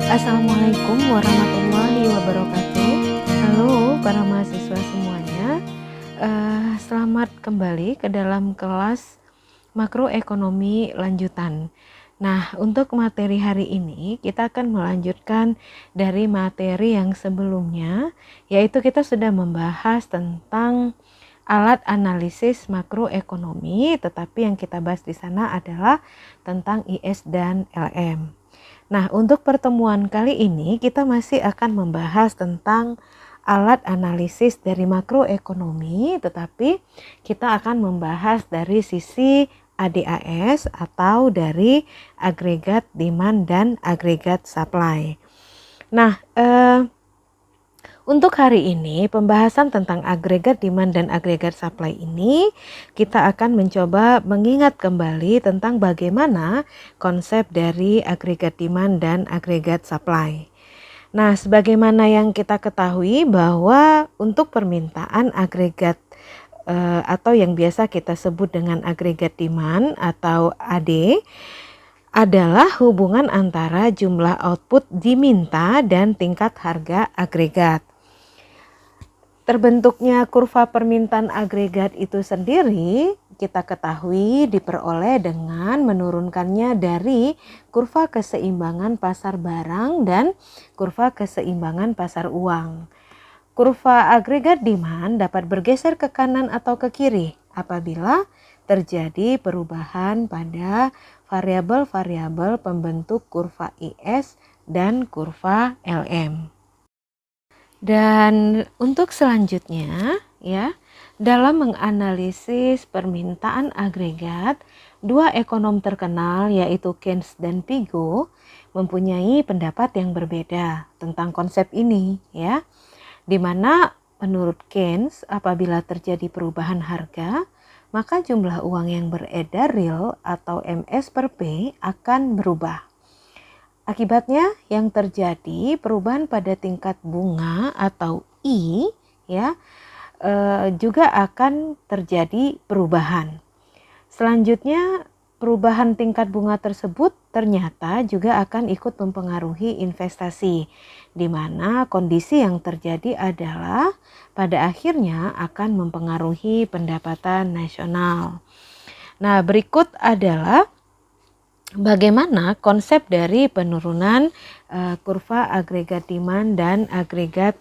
Assalamualaikum warahmatullahi wabarakatuh. Halo para mahasiswa semuanya. Selamat kembali ke dalam kelas makroekonomi lanjutan. Nah, untuk materi hari ini kita akan melanjutkan dari materi yang sebelumnya, yaitu kita sudah membahas tentang alat analisis makroekonomi, tetapi yang kita bahas di sana adalah tentang IS dan LM. Nah, untuk pertemuan kali ini kita masih akan membahas tentang alat analisis dari makroekonomi, tetapi kita akan membahas dari sisi ADAS atau dari agregat demand dan agregat supply. Nah, untuk hari ini pembahasan tentang agregat demand dan agregat supply ini kita akan mencoba mengingat kembali tentang bagaimana konsep dari agregat demand dan agregat supply. Nah, sebagaimana yang kita ketahui bahwa untuk permintaan agregat atau yang biasa kita sebut dengan agregat demand atau AD adalah hubungan antara jumlah output diminta dan tingkat harga agregat. Terbentuknya kurva permintaan agregat itu sendiri kita ketahui diperoleh dengan menurunkannya dari kurva keseimbangan pasar barang dan kurva keseimbangan pasar uang. Kurva agregat demand dapat bergeser ke kanan atau ke kiri apabila terjadi perubahan pada variabel-variabel pembentuk kurva IS dan kurva LM. Dan untuk selanjutnya ya, dalam menganalisis permintaan agregat, dua ekonom terkenal yaitu Keynes dan Piaget mempunyai pendapat yang berbeda tentang konsep ini ya. Di mana menurut Keynes apabila terjadi perubahan harga, maka jumlah uang yang beredar real atau MS per P akan berubah. Akibatnya yang terjadi perubahan pada tingkat bunga atau I ya juga akan terjadi perubahan. Selanjutnya perubahan tingkat bunga tersebut ternyata juga akan ikut mempengaruhi investasi, di mana kondisi yang terjadi adalah pada akhirnya akan mempengaruhi pendapatan nasional. Nah, berikut adalah bagaimana konsep dari penurunan kurva agregat demand dan agregat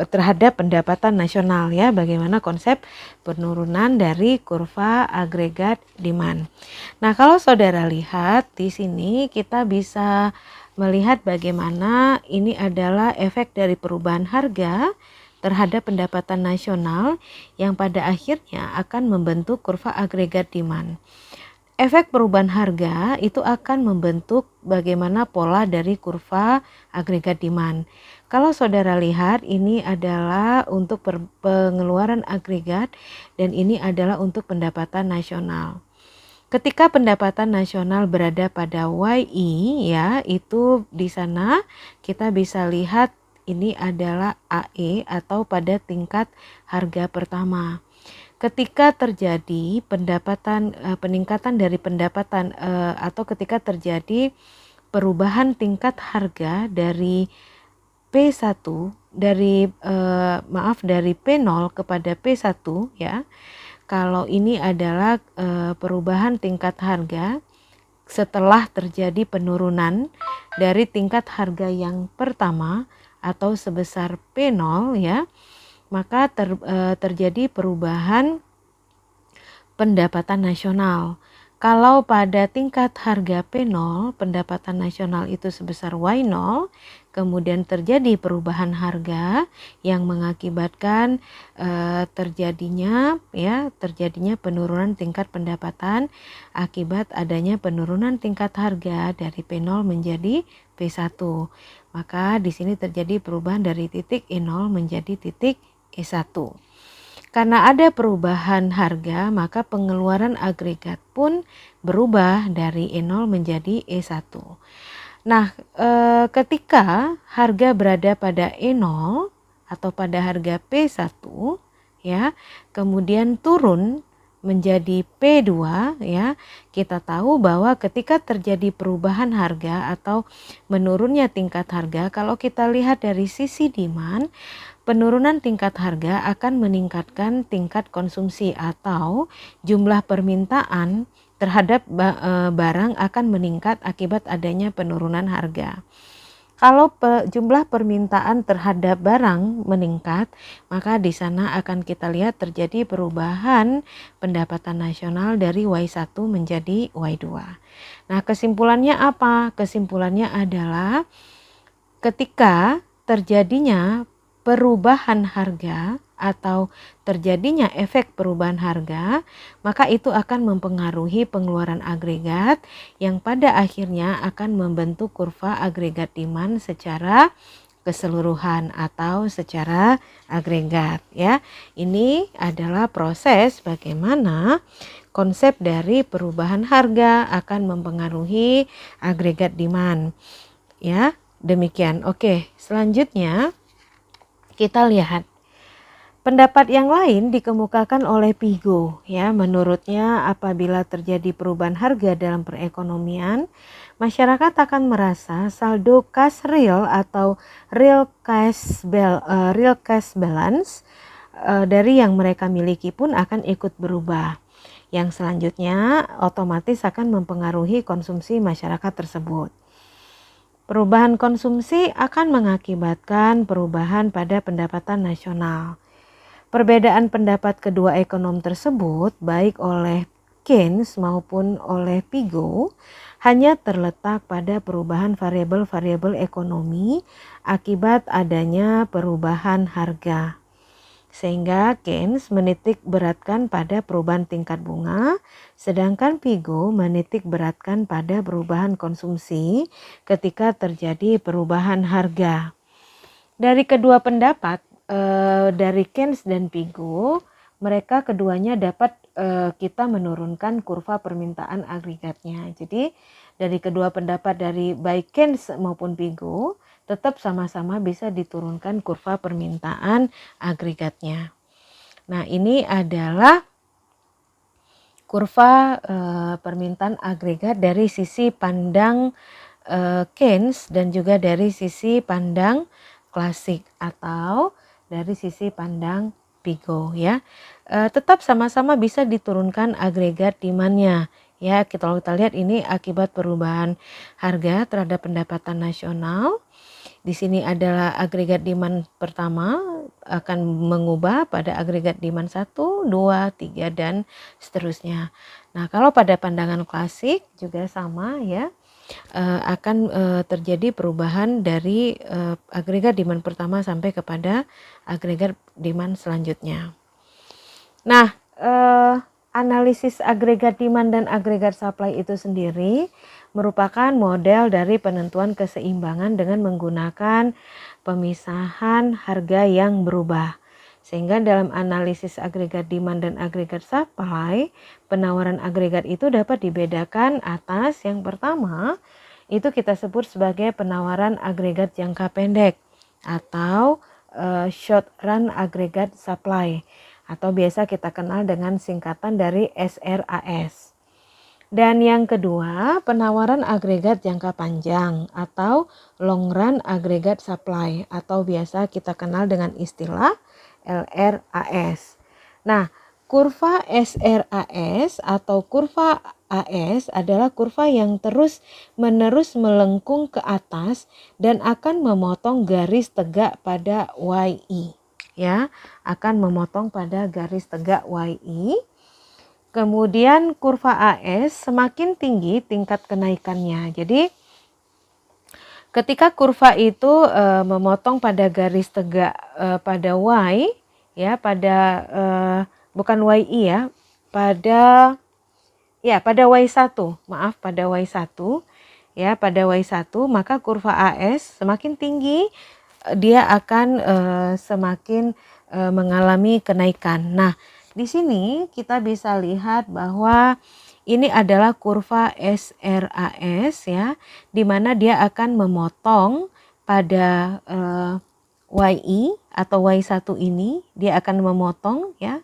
terhadap pendapatan nasional ya, bagaimana konsep penurunan dari kurva agregat demand. Nah, kalau saudara lihat di sini kita bisa melihat bagaimana ini adalah efek dari perubahan harga terhadap pendapatan nasional yang pada akhirnya akan membentuk kurva agregat demand. Efek perubahan harga itu akan membentuk bagaimana pola dari kurva agregat demand. Kalau saudara lihat ini adalah untuk pengeluaran agregat dan ini adalah untuk pendapatan nasional. Ketika pendapatan nasional berada pada YI ya, itu di sana kita bisa lihat ini adalah AE atau pada tingkat harga pertama. Ketika terjadi peningkatan dari pendapatan atau ketika terjadi perubahan tingkat harga dari P1 dari dari P0 kepada P1 ya. Kalau ini adalah perubahan tingkat harga setelah terjadi penurunan dari tingkat harga yang pertama atau sebesar P0 ya, maka terjadi perubahan pendapatan nasional. Kalau pada tingkat harga P0 pendapatan nasional itu sebesar Y0, kemudian terjadi perubahan harga yang mengakibatkan terjadinya penurunan tingkat pendapatan akibat adanya penurunan tingkat harga dari P0 menjadi P1. Maka di sini terjadi perubahan dari titik E0 menjadi titik E1. Karena ada perubahan harga, maka pengeluaran agregat pun berubah dari E0 menjadi E1. Nah, ketika harga berada pada E0 atau pada harga P1, ya, kemudian turun menjadi P2 ya, kita tahu bahwa ketika terjadi perubahan harga atau menurunnya tingkat harga, kalau kita lihat dari sisi demand, penurunan tingkat harga akan meningkatkan tingkat konsumsi atau jumlah permintaan terhadap barang akan meningkat akibat adanya penurunan harga. Kalau jumlah permintaan terhadap barang meningkat, maka di sana akan kita lihat terjadi perubahan pendapatan nasional dari Y1 menjadi Y2. Nah, kesimpulannya apa? Kesimpulannya adalah ketika terjadinya perubahan harga atau terjadinya efek perubahan harga, maka itu akan mempengaruhi pengeluaran agregat yang pada akhirnya akan membentuk kurva agregat demand secara keseluruhan atau secara agregat ya. Ini adalah proses bagaimana konsep dari perubahan harga akan mempengaruhi agregat demand ya. Demikian. Oke, selanjutnya kita lihat pendapat yang lain dikemukakan oleh Pigo ya. Menurutnya apabila terjadi perubahan harga dalam perekonomian, masyarakat akan merasa saldo kas real atau real cash balance dari yang mereka miliki pun akan ikut berubah. Yang selanjutnya otomatis akan mempengaruhi konsumsi masyarakat tersebut. Perubahan konsumsi akan mengakibatkan perubahan pada pendapatan nasional. Perbedaan pendapat kedua ekonom tersebut, baik oleh Keynes maupun oleh Pigo, hanya terletak pada perubahan variabel-variabel ekonomi akibat adanya perubahan harga. Sehingga Keynes menitik beratkan pada perubahan tingkat bunga, sedangkan Pigo menitik beratkan pada perubahan konsumsi ketika terjadi perubahan harga. Dari kedua pendapat, dari Keynes dan Pigo, mereka keduanya dapat kita menurunkan kurva permintaan agregatnya. Jadi dari kedua pendapat dari baik Keynes maupun Pigo, tetap sama-sama bisa diturunkan kurva permintaan agregatnya. Nah, ini adalah kurva permintaan agregat dari sisi pandang Keynes dan juga dari sisi pandang klasik atau dari sisi pandang Pigo ya. Tetap sama-sama bisa diturunkan agregat demand-nya. Ya, kita lihat ini akibat perubahan harga terhadap pendapatan nasional. Di sini adalah agregat demand pertama akan mengubah pada agregat demand 1, 2, 3 dan seterusnya. Nah, kalau pada pandangan klasik juga sama ya. Akan terjadi perubahan dari agregat demand pertama sampai kepada agregat demand selanjutnya. Nah, analisis agregat demand dan agregat supply itu sendiri merupakan model dari penentuan keseimbangan dengan menggunakan pemisahan harga yang berubah. Sehingga dalam analisis agregat demand dan agregat supply, penawaran agregat itu dapat dibedakan atas yang pertama, itu kita sebut sebagai penawaran agregat jangka pendek atau short run agregat supply atau biasa kita kenal dengan singkatan dari SRAS. Dan yang kedua, penawaran agregat jangka panjang atau long run agregat supply atau biasa kita kenal dengan istilah LRAS. Nah, kurva SRAS atau kurva AS adalah kurva yang terus-menerus melengkung ke atas dan akan memotong garis tegak pada YI. Ya, akan memotong pada garis tegak YI. Kemudian kurva AS semakin tinggi tingkat kenaikannya. Jadi ketika kurva itu memotong pada garis tegak pada Y ya, pada bukan YI ya, pada Y1, maaf, pada Y1 ya, pada Y1 maka kurva AS semakin tinggi dia akan semakin mengalami kenaikan. Nah, di sini kita bisa lihat bahwa ini adalah kurva SRAS ya, di mana dia akan memotong pada YI atau Y1 ini, dia akan memotong ya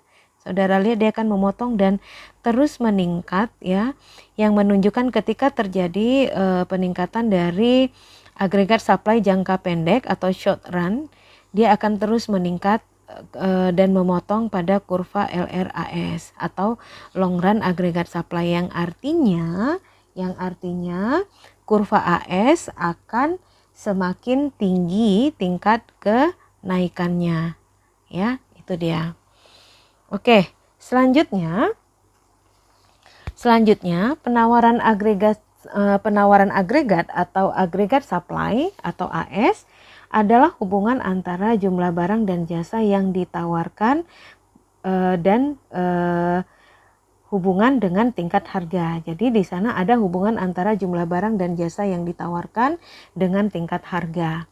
Saudara lihat dia akan memotong dan terus meningkat ya, yang menunjukkan ketika terjadi peningkatan dari agregat supply jangka pendek atau short run, dia akan terus meningkat dan memotong pada kurva LRAS atau long run agregat supply, yang artinya kurva AS akan semakin tinggi tingkat kenaikannya ya, itu dia. Oke, selanjutnya penawaran agregat atau agregat supply atau AS adalah hubungan antara jumlah barang dan jasa yang ditawarkan dan hubungan dengan tingkat harga. Jadi di sana ada hubungan antara jumlah barang dan jasa yang ditawarkan dengan tingkat harga.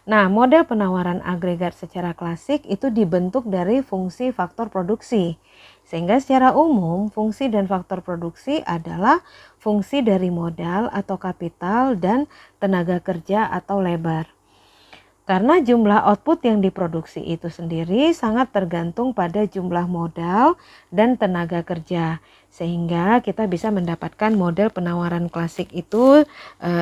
Nah, model penawaran agregat secara klasik itu dibentuk dari fungsi faktor produksi. Sehingga secara umum fungsi dan faktor produksi adalah fungsi dari modal atau kapital dan tenaga kerja atau labor. Karena jumlah output yang diproduksi itu sendiri sangat tergantung pada jumlah modal dan tenaga kerja. Sehingga kita bisa mendapatkan model penawaran klasik itu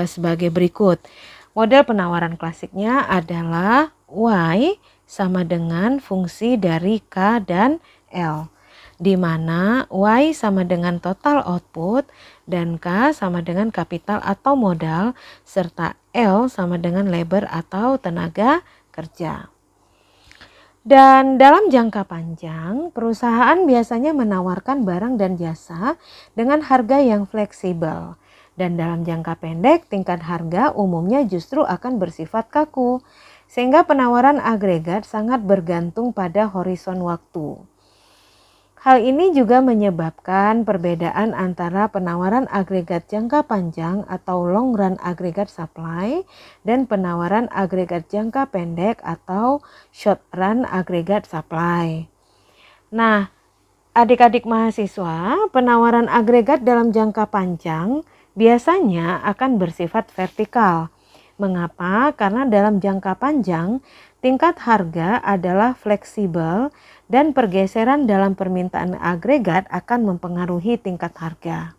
sebagai berikut. Model penawaran klasiknya adalah Y sama dengan fungsi dari K dan L, di mana Y sama dengan total output dan K sama dengan kapital atau modal, serta L sama dengan labor atau tenaga kerja. Dan dalam jangka panjang, perusahaan biasanya menawarkan barang dan jasa dengan harga yang fleksibel. Dan dalam jangka pendek, tingkat harga umumnya justru akan bersifat kaku. Sehingga penawaran agregat sangat bergantung pada horizon waktu. Hal ini juga menyebabkan perbedaan antara penawaran agregat jangka panjang atau long run agregat supply dan penawaran agregat jangka pendek atau short run agregat supply. Nah, adik-adik mahasiswa, penawaran agregat dalam jangka panjang biasanya akan bersifat vertikal. Mengapa? Karena dalam jangka panjang, tingkat harga adalah fleksibel dan pergeseran dalam permintaan agregat akan mempengaruhi tingkat harga.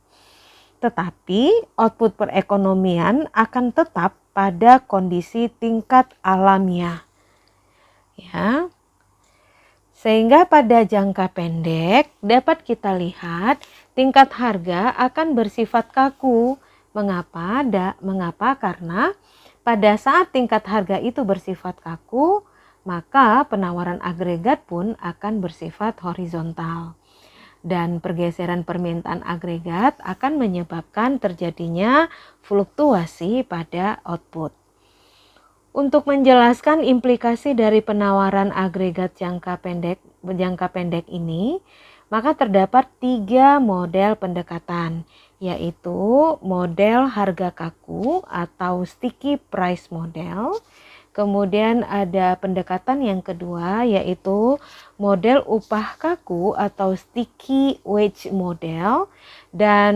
Tetapi output perekonomian akan tetap pada kondisi tingkat alamiah. Ya. Sehingga pada jangka pendek dapat kita lihat tingkat harga akan bersifat kaku. Mengapa? Karena pada saat tingkat harga itu bersifat kaku, maka penawaran agregat pun akan bersifat horizontal. Dan pergeseran permintaan agregat akan menyebabkan terjadinya fluktuasi pada output. Untuk menjelaskan implikasi dari penawaran agregat jangka pendek ini, maka terdapat 3 model pendekatan, yaitu model harga kaku atau sticky price model. Kemudian ada pendekatan yang kedua, yaitu model upah kaku atau sticky wage model. Dan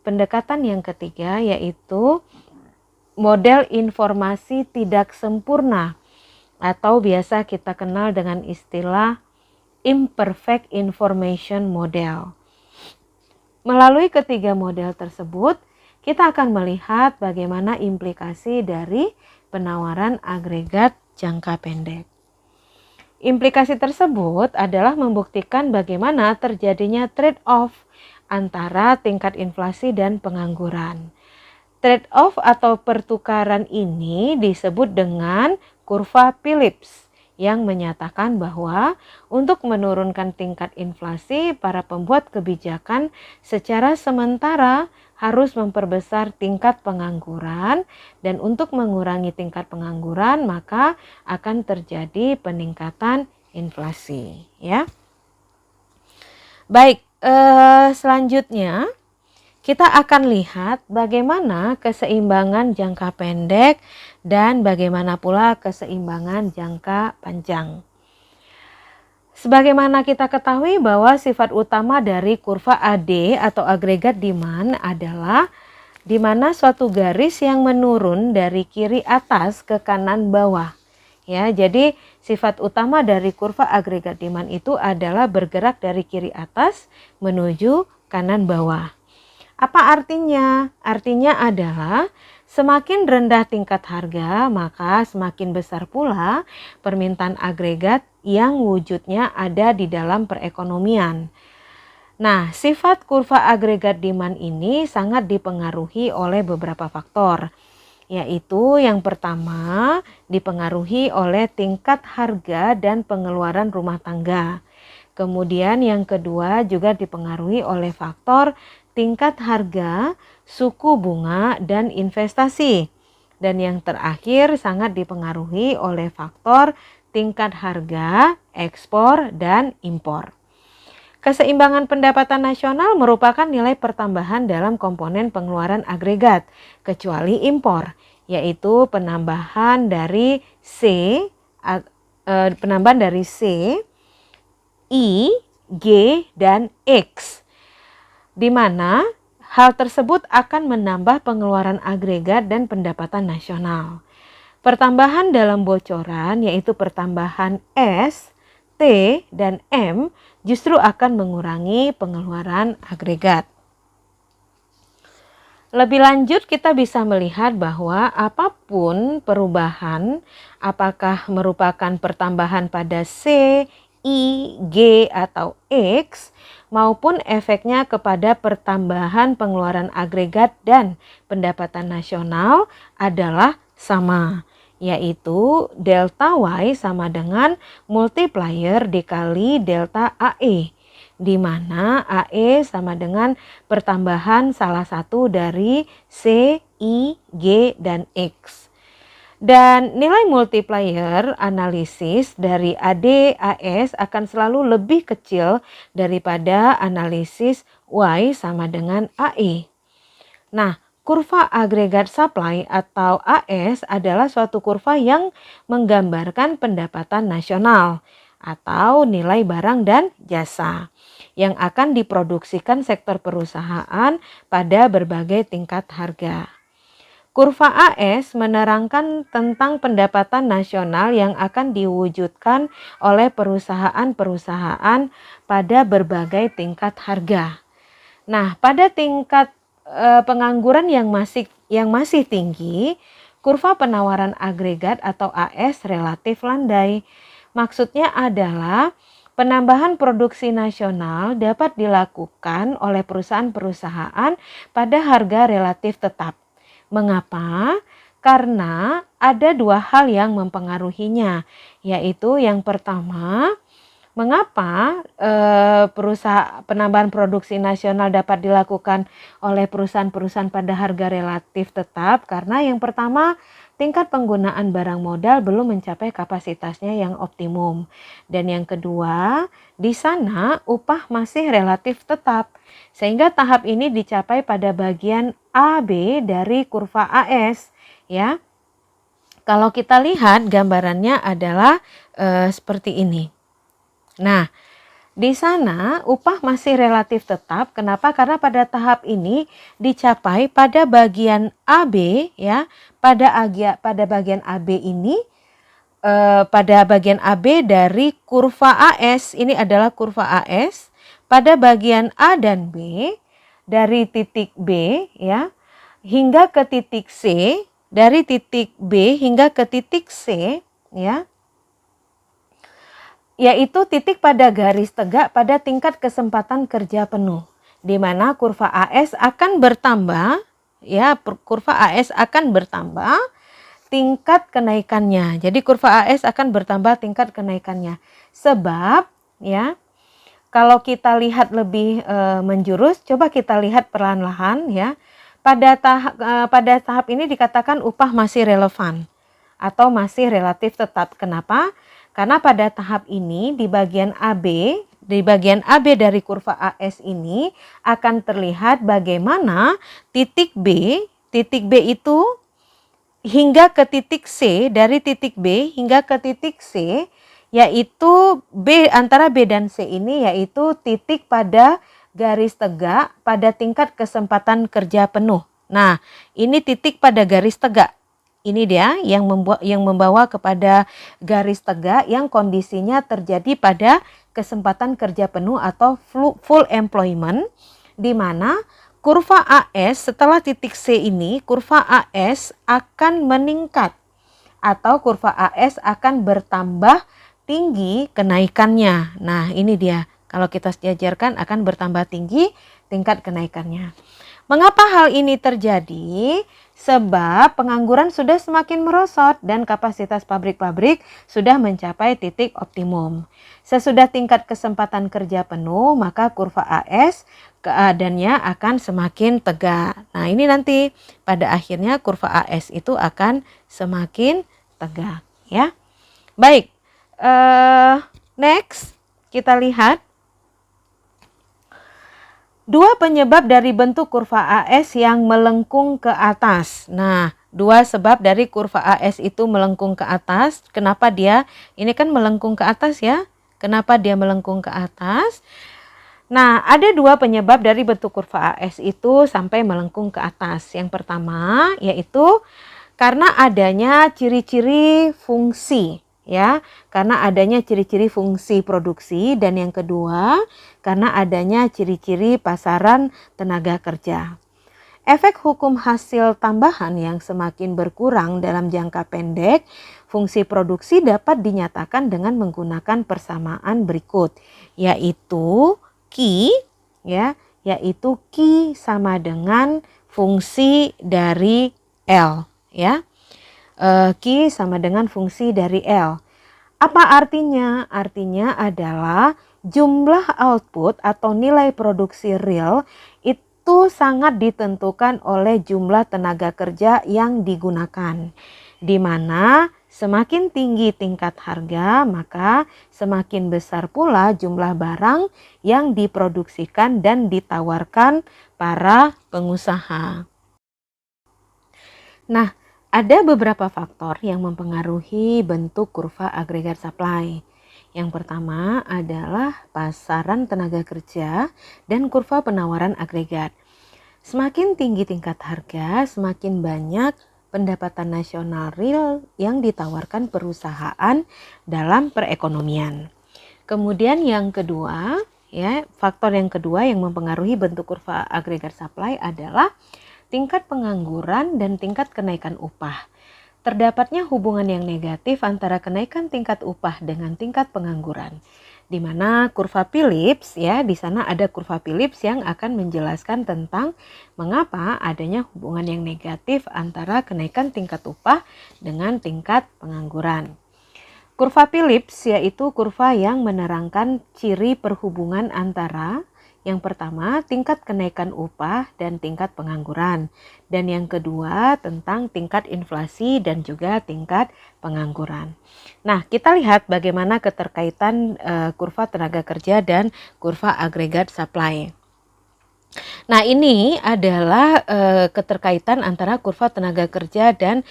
pendekatan yang ketiga yaitu model informasi tidak sempurna atau biasa kita kenal dengan istilah imperfect information model. Melalui ketiga model tersebut, kita akan melihat bagaimana implikasi dari penawaran agregat jangka pendek. Implikasi tersebut adalah membuktikan bagaimana terjadinya trade-off antara tingkat inflasi dan pengangguran. Trade-off atau pertukaran ini disebut dengan kurva Phillips yang menyatakan bahwa untuk menurunkan tingkat inflasi, para pembuat kebijakan secara sementara harus memperbesar tingkat pengangguran, dan untuk mengurangi tingkat pengangguran maka akan terjadi peningkatan inflasi, ya. Baik, selanjutnya kita akan lihat bagaimana keseimbangan jangka pendek dan bagaimana pula keseimbangan jangka panjang. Sebagaimana kita ketahui bahwa sifat utama dari kurva AD atau agregat demand adalah di mana suatu garis yang menurun dari kiri atas ke kanan bawah. Ya, jadi Sifat utama dari kurva agregat demand itu adalah bergerak dari kiri atas menuju kanan bawah. Apa artinya? Artinya adalah semakin rendah tingkat harga, maka semakin besar pula permintaan agregat yang wujudnya ada di dalam perekonomian. Nah, sifat kurva agregat demand ini sangat dipengaruhi oleh beberapa faktor, yaitu yang pertama dipengaruhi oleh tingkat harga dan pengeluaran rumah tangga. Kemudian yang kedua juga dipengaruhi oleh faktor tingkat harga, suku bunga, dan investasi. Dan yang terakhir sangat dipengaruhi oleh faktor tingkat harga, ekspor, dan impor. Keseimbangan pendapatan nasional merupakan nilai pertambahan dalam komponen pengeluaran agregat, kecuali impor, yaitu penambahan dari C, I, G, dan X, di mana hal tersebut akan menambah pengeluaran agregat dan pendapatan nasional. Pertambahan dalam bocoran, yaitu pertambahan S, T, dan M, justru akan mengurangi pengeluaran agregat. Lebih lanjut kita bisa melihat bahwa apapun perubahan, apakah merupakan pertambahan pada C, I, G, atau X, maupun efeknya kepada pertambahan pengeluaran agregat dan pendapatan nasional adalah sama, yaitu delta Y sama dengan multiplier dikali delta AE, di mana AE sama dengan pertambahan salah satu dari C, I, G, dan X. Dan nilai multiplier analisis dari AD, AS akan selalu lebih kecil daripada analisis Y sama dengan AE. Nah, kurva agregat supply atau AS adalah suatu kurva yang menggambarkan pendapatan nasional atau nilai barang dan jasa yang akan diproduksikan sektor perusahaan pada berbagai tingkat harga. Kurva AS menerangkan tentang pendapatan nasional yang akan diwujudkan oleh perusahaan-perusahaan pada berbagai tingkat harga. Nah, pada tingkat pengangguran yang masih tinggi, kurva penawaran agregat atau AS relatif landai. Maksudnya adalah penambahan produksi nasional dapat dilakukan oleh perusahaan-perusahaan pada harga relatif tetap. Mengapa? Karena ada dua hal yang mempengaruhinya, yaitu yang pertama, mengapa penambahan produksi nasional dapat dilakukan oleh perusahaan-perusahaan pada harga relatif tetap? Karena yang pertama, tingkat penggunaan barang modal belum mencapai kapasitasnya yang optimum. Dan yang kedua, di sana upah masih relatif tetap. Sehingga tahap ini dicapai pada bagian AB dari kurva AS, ya. Kalau kita lihat gambarannya adalah seperti ini. Nah, di sana upah masih relatif tetap. Kenapa? Karena pada tahap ini dicapai pada bagian AB, ya. Pada bagian AB ini, pada bagian AB dari kurva AS, ini adalah kurva AS. Pada bagian A dan B, dari titik B, ya, hingga ke titik C, dari titik B hingga ke titik C, ya, yaitu titik pada garis tegak pada tingkat kesempatan kerja penuh, di mana kurva AS akan bertambah, ya, kurva AS akan bertambah tingkat kenaikannya. Jadi kurva AS akan bertambah tingkat kenaikannya. Sebab, ya, kalau kita lihat lebih menjurus, coba kita lihat perlahan-lahan, ya. Pada tahap ini dikatakan upah masih relevan atau masih relatif tetap. Kenapa? Karena pada tahap ini di bagian AB dari kurva AS ini akan terlihat bagaimana titik B itu hingga ke titik C, dari titik B hingga ke titik C, yaitu antara B dan C ini yaitu titik pada garis tegak pada tingkat kesempatan kerja penuh. Nah, ini titik pada garis tegak. Ini dia yang membawa kepada garis tegak yang kondisinya terjadi pada kesempatan kerja penuh atau full employment, di mana kurva AS setelah titik C ini, kurva AS akan meningkat atau kurva AS akan bertambah tinggi kenaikannya. Nah, ini dia. Kalau kita sejajarkan akan bertambah tinggi tingkat kenaikannya. Mengapa hal ini terjadi? Sebab pengangguran sudah semakin merosot dan kapasitas pabrik-pabrik sudah mencapai titik optimum. Sesudah tingkat kesempatan kerja penuh, maka kurva AS keadaannya akan semakin tegak. Nah, ini nanti pada akhirnya kurva AS itu akan semakin tegak, ya. Baik, next kita lihat dua penyebab dari bentuk kurva AS yang melengkung ke atas. Nah, dua sebab dari kurva AS itu melengkung ke atas. Kenapa dia? Ini kan melengkung ke atas ya. Kenapa dia melengkung ke atas? Nah, ada dua penyebab dari bentuk kurva AS itu sampai melengkung ke atas. Yang pertama yaitu karena adanya ciri-ciri fungsi, ya, karena adanya ciri-ciri fungsi produksi, dan yang kedua karena adanya ciri-ciri pasaran tenaga kerja. Efek hukum hasil tambahan yang semakin berkurang dalam jangka pendek, fungsi produksi dapat dinyatakan dengan menggunakan persamaan berikut, yaitu Q, ya, yaitu Q sama dengan fungsi dari L, ya. Q sama dengan fungsi dari L. Apa artinya? Artinya adalah jumlah output atau nilai produksi real itu sangat ditentukan oleh jumlah tenaga kerja yang digunakan. Di mana semakin tinggi tingkat harga, maka semakin besar pula jumlah barang yang diproduksikan dan ditawarkan para pengusaha. Nah, ada beberapa faktor yang mempengaruhi bentuk kurva agregat supply. Yang pertama adalah pasaran tenaga kerja dan kurva penawaran agregat. Semakin tinggi tingkat harga, semakin banyak pendapatan nasional real yang ditawarkan perusahaan dalam perekonomian. Kemudian yang kedua, ya, faktor yang kedua yang mempengaruhi bentuk kurva agregat supply adalah tingkat pengangguran dan tingkat kenaikan upah. Terdapatnya hubungan yang negatif antara kenaikan tingkat upah dengan tingkat pengangguran. Di mana kurva Phillips, ya, di sana ada kurva Phillips yang akan menjelaskan tentang mengapa adanya hubungan yang negatif antara kenaikan tingkat upah dengan tingkat pengangguran. Kurva Phillips yaitu kurva yang menerangkan ciri perhubungan antara yang pertama, tingkat kenaikan upah dan tingkat pengangguran. Dan yang kedua, tentang tingkat inflasi dan juga tingkat pengangguran. Nah, kita lihat bagaimana keterkaitan kurva tenaga kerja dan kurva agregat supply. Nah, ini adalah keterkaitan antara kurva tenaga kerja dan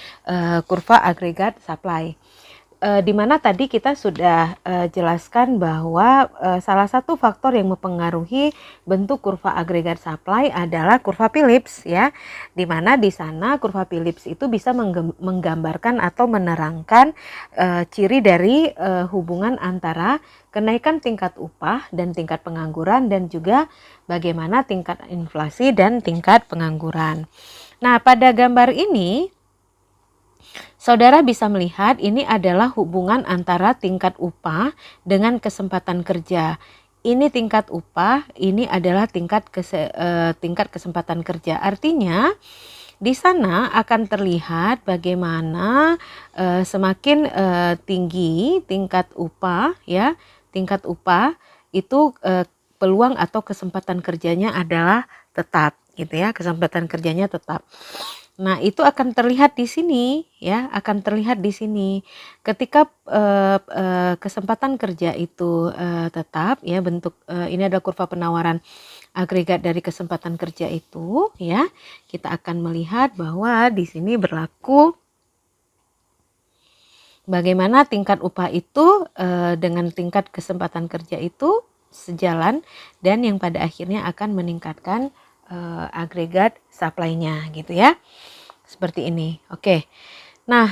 kurva agregat supply. Di mana tadi kita sudah jelaskan bahwa salah satu faktor yang mempengaruhi bentuk kurva agregat supply adalah kurva Phillips, ya. Di mana di sana kurva Phillips itu bisa menggambarkan atau menerangkan ciri dari hubungan antara kenaikan tingkat upah dan tingkat pengangguran dan juga bagaimana tingkat inflasi dan tingkat pengangguran. Nah, pada gambar ini saudara bisa melihat ini adalah hubungan antara tingkat upah dengan kesempatan kerja. Ini tingkat upah, ini adalah tingkat kesempatan kerja. Artinya di sana akan terlihat bagaimana semakin tinggi tingkat upah, ya, tingkat upah itu peluang atau kesempatan kerjanya adalah tetap, gitu ya, kesempatan kerjanya tetap. Nah, itu akan terlihat di sini, ya, akan terlihat di sini. Ketika kesempatan kerja itu tetap, ya, bentuk ini adalah kurva penawaran agregat dari kesempatan kerja itu, ya. Kita akan melihat bahwa di sini berlaku bagaimana tingkat upah itu dengan tingkat kesempatan kerja itu sejalan dan yang pada akhirnya akan meningkatkan agregat supply-nya, gitu ya. Seperti ini. Oke. Nah,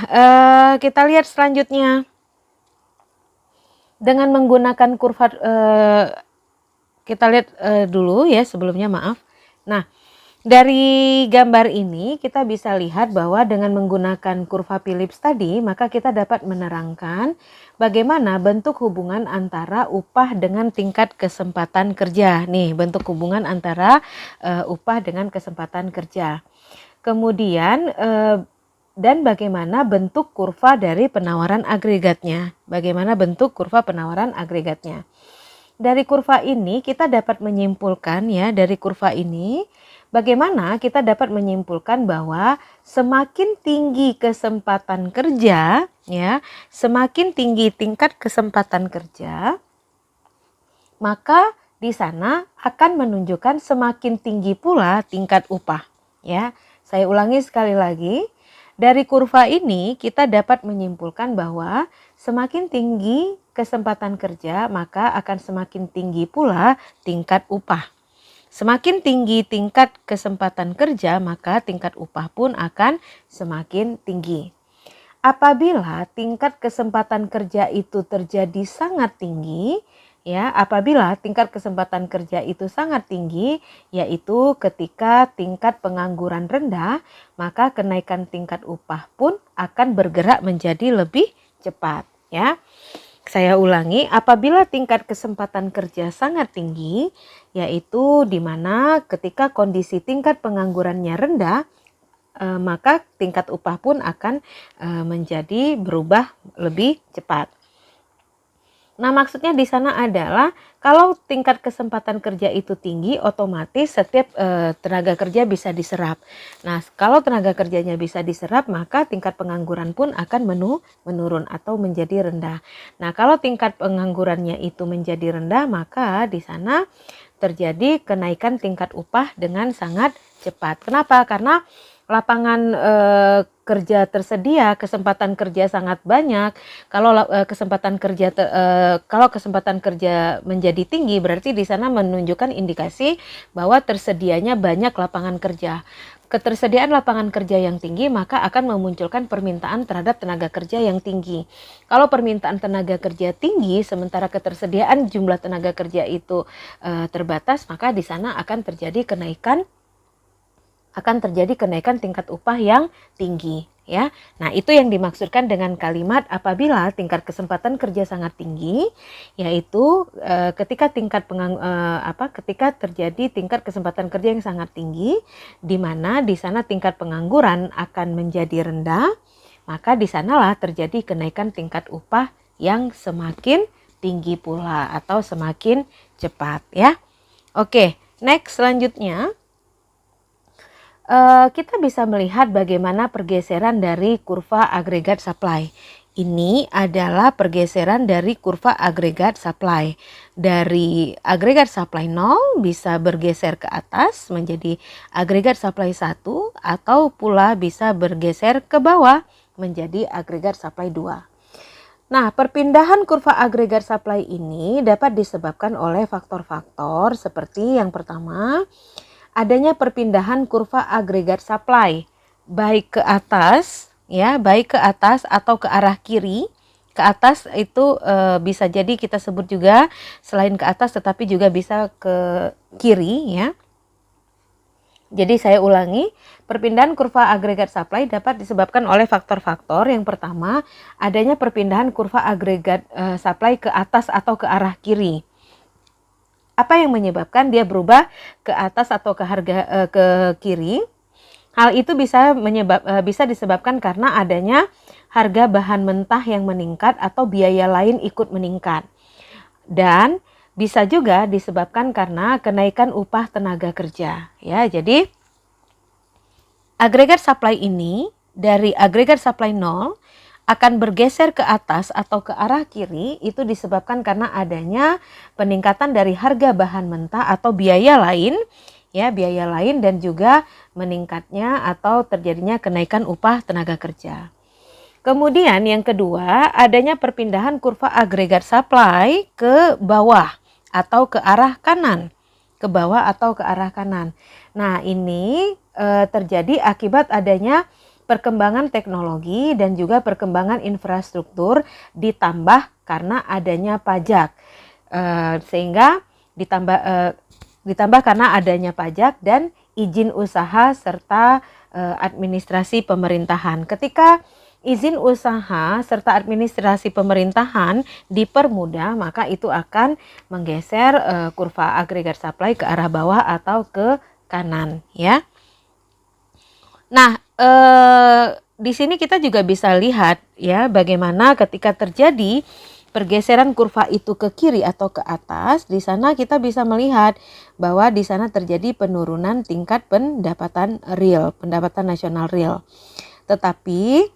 kita lihat selanjutnya. Dengan menggunakan kurva, kita lihat dulu ya sebelumnya, maaf. Nah, dari gambar ini kita bisa lihat bahwa dengan menggunakan kurva Phillips tadi, maka kita dapat menerangkan bagaimana bentuk hubungan antara upah dengan tingkat kesempatan kerja. Nih, bentuk hubungan antara upah dengan kesempatan kerja. Kemudian dan bagaimana bentuk kurva dari penawaran agregatnya. Bagaimana bentuk kurva penawaran agregatnya. Dari kurva ini kita dapat menyimpulkan ya, dari kurva ini bagaimana kita dapat menyimpulkan bahwa semakin tinggi kesempatan kerja ya, semakin tinggi tingkat kesempatan kerja, maka di sana akan menunjukkan semakin tinggi pula tingkat upah ya. Saya ulangi sekali lagi. Dari kurva ini kita dapat menyimpulkan bahwa semakin tinggi kesempatan kerja maka akan semakin tinggi pula tingkat upah. Semakin tinggi tingkat kesempatan kerja maka tingkat upah pun akan semakin tinggi. Apabila tingkat kesempatan kerja itu terjadi sangat tinggi, ya, apabila tingkat kesempatan kerja itu sangat tinggi, yaitu ketika tingkat pengangguran rendah, maka kenaikan tingkat upah pun akan bergerak menjadi lebih cepat, ya. Saya ulangi, apabila tingkat kesempatan kerja sangat tinggi, yaitu di mana ketika kondisi tingkat penganggurannya rendah, maka tingkat upah pun akan menjadi berubah lebih cepat. Nah, maksudnya di sana adalah kalau tingkat kesempatan kerja itu tinggi, otomatis setiap tenaga kerja bisa diserap. Nah, kalau tenaga kerjanya bisa diserap, maka tingkat pengangguran pun akan menurun atau menjadi rendah. Nah, kalau tingkat penganggurannya itu menjadi rendah, maka di sana terjadi kenaikan tingkat upah dengan sangat cepat. Kenapa? Karena lapangan kerja tersedia, kesempatan kerja sangat banyak. Kalau kesempatan kerja menjadi tinggi, berarti di sana menunjukkan indikasi bahwa tersedianya banyak lapangan kerja. Ketersediaan lapangan kerja yang tinggi maka akan memunculkan permintaan terhadap tenaga kerja yang tinggi. Kalau permintaan tenaga kerja tinggi sementara ketersediaan jumlah tenaga kerja itu terbatas, maka di sana akan terjadi kenaikan tingkat upah yang tinggi ya. Nah, itu yang dimaksudkan dengan kalimat apabila tingkat kesempatan kerja sangat tinggi, yaitu ketika terjadi tingkat kesempatan kerja yang sangat tinggi, di mana di sana tingkat pengangguran akan menjadi rendah, maka di sanalah terjadi kenaikan tingkat upah yang semakin tinggi pula atau semakin cepat ya. Oke, next selanjutnya. Kita bisa melihat bagaimana pergeseran dari kurva agregat supply. Ini adalah pergeseran dari kurva agregat supply. Dari agregat supply 0 bisa bergeser ke atas menjadi agregat supply 1 atau pula bisa bergeser ke bawah menjadi agregat supply 2. Nah, perpindahan kurva agregat supply ini dapat disebabkan oleh faktor-faktor seperti yang pertama, adanya perpindahan kurva agregat supply baik ke atas atau ke arah kiri. Ke atas itu bisa jadi kita sebut juga selain ke atas tetapi juga bisa ke kiri ya. Jadi saya ulangi, perpindahan kurva agregat supply dapat disebabkan oleh faktor-faktor. Yang pertama, adanya perpindahan kurva agregat supply ke atas atau ke arah kiri. Apa yang menyebabkan dia berubah ke atas atau ke kiri? Hal itu bisa disebabkan karena adanya harga bahan mentah yang meningkat atau biaya lain ikut meningkat. Dan bisa juga disebabkan karena kenaikan upah tenaga kerja. Ya, jadi agregat supply ini dari agregat supply 0 akan bergeser ke atas atau ke arah kiri itu disebabkan karena adanya peningkatan dari harga bahan mentah atau biaya lain dan juga meningkatnya atau terjadinya kenaikan upah tenaga kerja. Kemudian yang kedua, adanya perpindahan kurva agregat supply ke bawah atau ke arah kanan. Ke bawah atau ke arah kanan. Nah, ini terjadi akibat adanya perkembangan teknologi dan juga perkembangan infrastruktur ditambah karena adanya pajak. Sehingga ditambah karena adanya pajak dan izin usaha serta administrasi pemerintahan. Ketika izin usaha serta administrasi pemerintahan dipermudah, maka itu akan menggeser kurva agregat supply ke arah bawah atau ke kanan, ya. Nah, di sini kita juga bisa lihat ya bagaimana ketika terjadi pergeseran kurva itu ke kiri atau ke atas, di sana kita bisa melihat bahwa di sana terjadi penurunan tingkat pendapatan real, pendapatan nasional real. Tetapi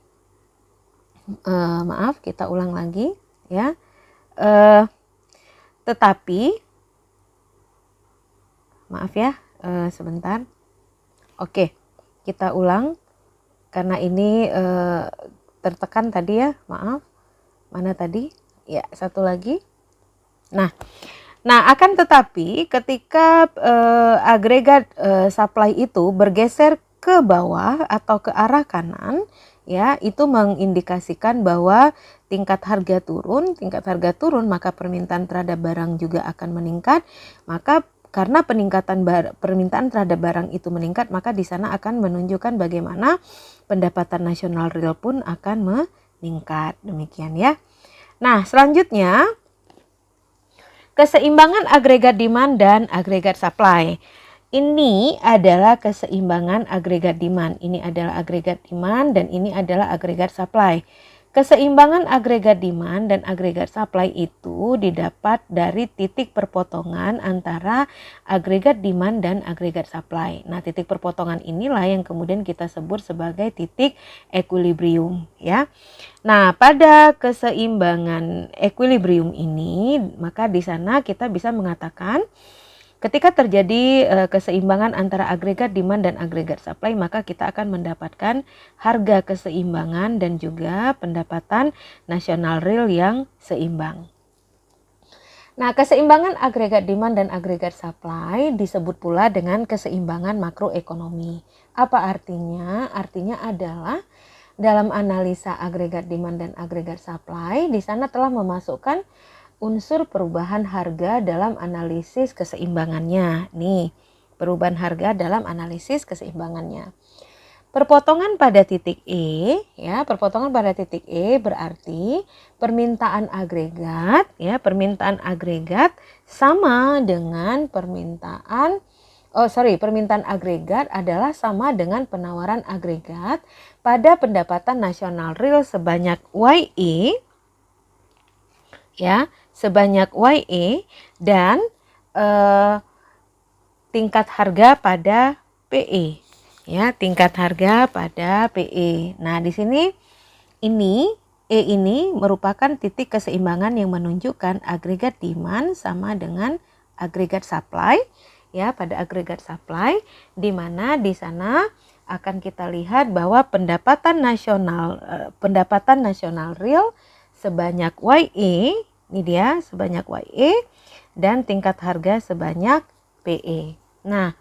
maaf, kita ulang lagi ya. Tetapi maaf ya, sebentar. Oke, kita ulang karena ini tertekan tadi ya, maaf. Mana tadi? Ya, satu lagi. Nah akan tetapi ketika agregat supply itu bergeser ke bawah atau ke arah kanan, ya, itu mengindikasikan bahwa tingkat harga turun, maka permintaan terhadap barang juga akan meningkat. Maka karena permintaan terhadap barang itu meningkat, maka di sana akan menunjukkan bagaimana pendapatan nasional real pun akan meningkat. Demikian ya. Nah, selanjutnya keseimbangan agregat demand dan agregat supply. Ini adalah keseimbangan agregat demand. Ini adalah agregat demand dan ini adalah agregat supply. Keseimbangan agregat demand dan agregat supply itu didapat dari titik perpotongan antara agregat demand dan agregat supply. Nah, titik perpotongan inilah yang kemudian kita sebut sebagai titik equilibrium, ya. Nah, pada keseimbangan equilibrium ini, maka di sana kita bisa mengatakan ketika terjadi keseimbangan antara agregat demand dan agregat supply, maka kita akan mendapatkan harga keseimbangan dan juga pendapatan nasional real yang seimbang. Nah, keseimbangan agregat demand dan agregat supply disebut pula dengan keseimbangan makroekonomi. Apa artinya? Artinya adalah dalam analisa agregat demand dan agregat supply, di sana telah memasukkan unsur perubahan harga dalam analisis keseimbangannya. Nih, perubahan harga dalam analisis keseimbangannya. Perpotongan pada titik E, ya, perpotongan pada titik E berarti permintaan agregat sama dengan permintaan agregat adalah sama dengan penawaran agregat pada pendapatan nasional real sebanyak YE, ya, sebanyak YE dan tingkat harga pada PE, ya, tingkat harga pada PE. Nah, di sini ini merupakan titik keseimbangan yang menunjukkan agregat demand sama dengan agregat supply, ya, pada agregat supply, di mana di sana akan kita lihat bahwa pendapatan nasional real sebanyak YE, ini dia sebanyak YE, dan tingkat harga sebanyak PE. Nah,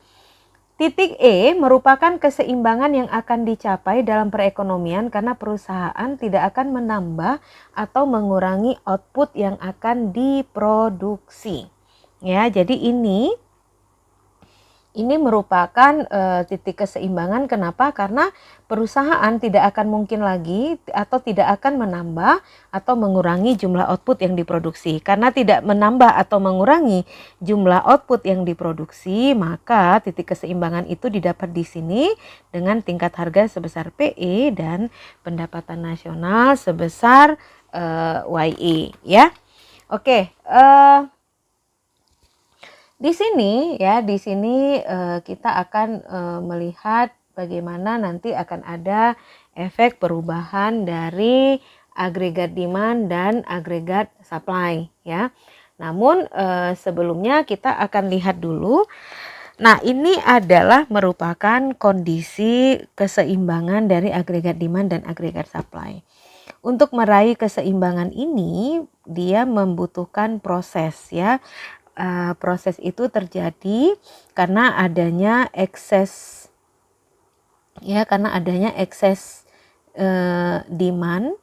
titik E merupakan keseimbangan yang akan dicapai dalam perekonomian karena perusahaan tidak akan menambah atau mengurangi output yang akan diproduksi. Ya, jadi ini merupakan titik keseimbangan. Kenapa? Karena perusahaan tidak akan mungkin lagi atau tidak akan menambah atau mengurangi jumlah output yang diproduksi. Karena tidak menambah atau mengurangi jumlah output yang diproduksi, maka titik keseimbangan itu didapat di sini dengan tingkat harga sebesar PE dan pendapatan nasional sebesar YE, ya. Oke, di sini kita akan melihat bagaimana nanti akan ada efek perubahan dari agregat demand dan agregat supply, ya. Namun sebelumnya kita akan lihat dulu. Nah, ini adalah merupakan kondisi keseimbangan dari agregat demand dan agregat supply. Untuk meraih keseimbangan ini dia membutuhkan proses, ya. Proses itu terjadi karena adanya ekses demand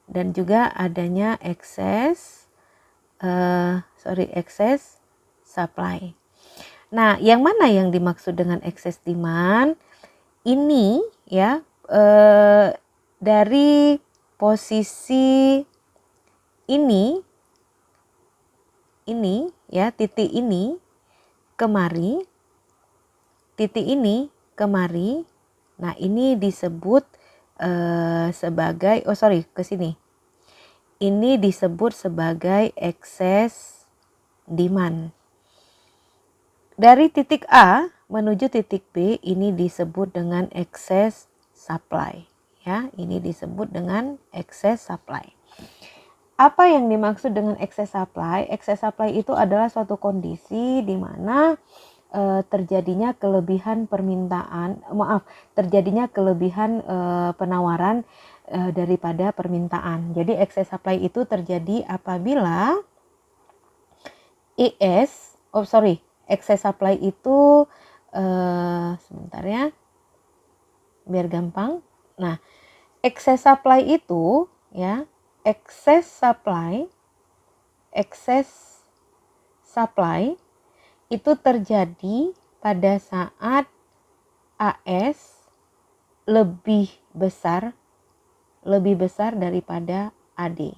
dan juga adanya excess supply. Nah, yang mana yang dimaksud dengan excess demand? Ini ya dari posisi ini ya, titik ini kemari, titik ini kemari. Nah, ini disebut sebagai ke sini. Ini disebut sebagai excess demand. Dari titik A menuju titik B ini disebut dengan excess supply. Ya, ini disebut dengan excess supply. Apa yang dimaksud dengan excess supply? Excess supply itu adalah suatu kondisi di mana terjadinya kelebihan penawaran daripada permintaan. Jadi excess supply itu terjadi apabila excess supply itu sebentar ya, biar gampang. Nah, excess supply itu ya, excess supply itu terjadi pada saat AS lebih besar daripada AD.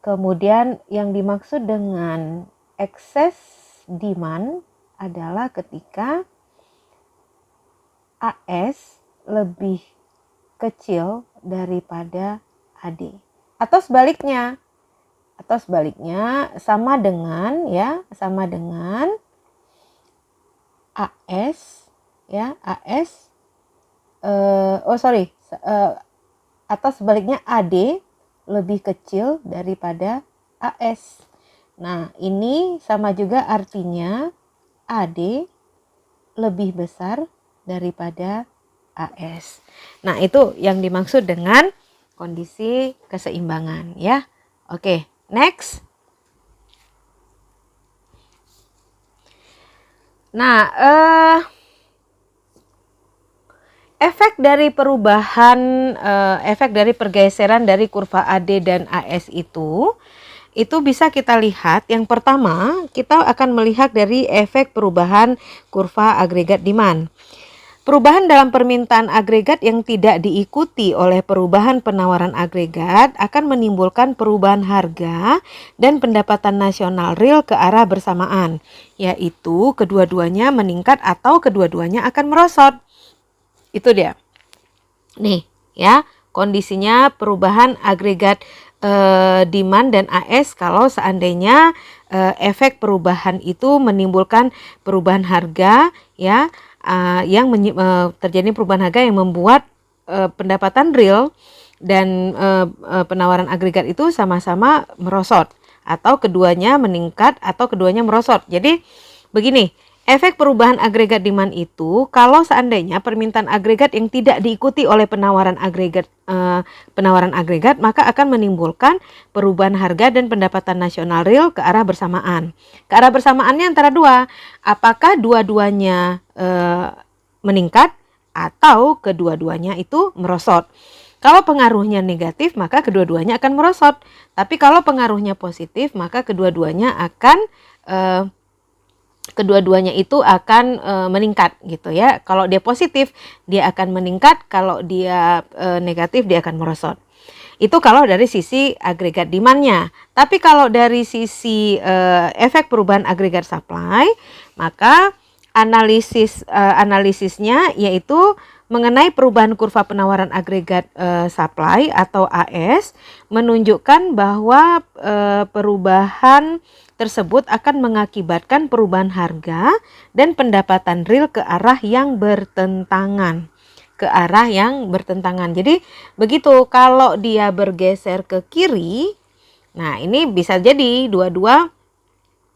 Kemudian yang dimaksud dengan excess demand adalah ketika AS lebih kecil daripada AD. Atau sebaliknya sama dengan AS ya, atau sebaliknya AD lebih kecil daripada AS. Nah, ini sama juga artinya AD lebih besar daripada AS. Nah, itu yang dimaksud dengan kondisi keseimbangan ya. Oke, next. Nah, efek dari pergeseran dari kurva AD dan AS itu bisa kita lihat. Yang pertama, kita akan melihat dari efek perubahan kurva agregat demand. Perubahan dalam permintaan agregat yang tidak diikuti oleh perubahan penawaran agregat akan menimbulkan perubahan harga dan pendapatan nasional real ke arah bersamaan, yaitu kedua-duanya meningkat atau kedua-duanya akan merosot. Itu dia. Nih ya, kondisinya perubahan agregat demand dan AS kalau seandainya efek perubahan itu menimbulkan perubahan harga ya, yang terjadi perubahan harga yang membuat pendapatan real dan penawaran agregat itu sama-sama merosot, atau keduanya meningkat atau keduanya merosot. Jadi begini, efek perubahan agregat demand itu kalau seandainya permintaan agregat yang tidak diikuti oleh penawaran agregat maka akan menimbulkan perubahan harga dan pendapatan nasional real ke arah bersamaan. Ke arah bersamaannya antara dua, apakah dua-duanya meningkat atau kedua-duanya itu merosot. Kalau pengaruhnya negatif maka kedua-duanya akan merosot. Tapi kalau pengaruhnya positif maka kedua-duanya itu akan meningkat gitu ya. Kalau dia positif dia akan meningkat, kalau dia negatif dia akan merosot. Itu kalau dari sisi agregat demand-nya. Tapi kalau dari sisi efek perubahan agregat supply, maka analisisnya yaitu mengenai perubahan kurva penawaran agregat supply atau AS menunjukkan bahwa perubahan tersebut akan mengakibatkan perubahan harga dan pendapatan real ke arah yang bertentangan. Jadi begitu, kalau dia bergeser ke kiri, nah ini bisa jadi dua-dua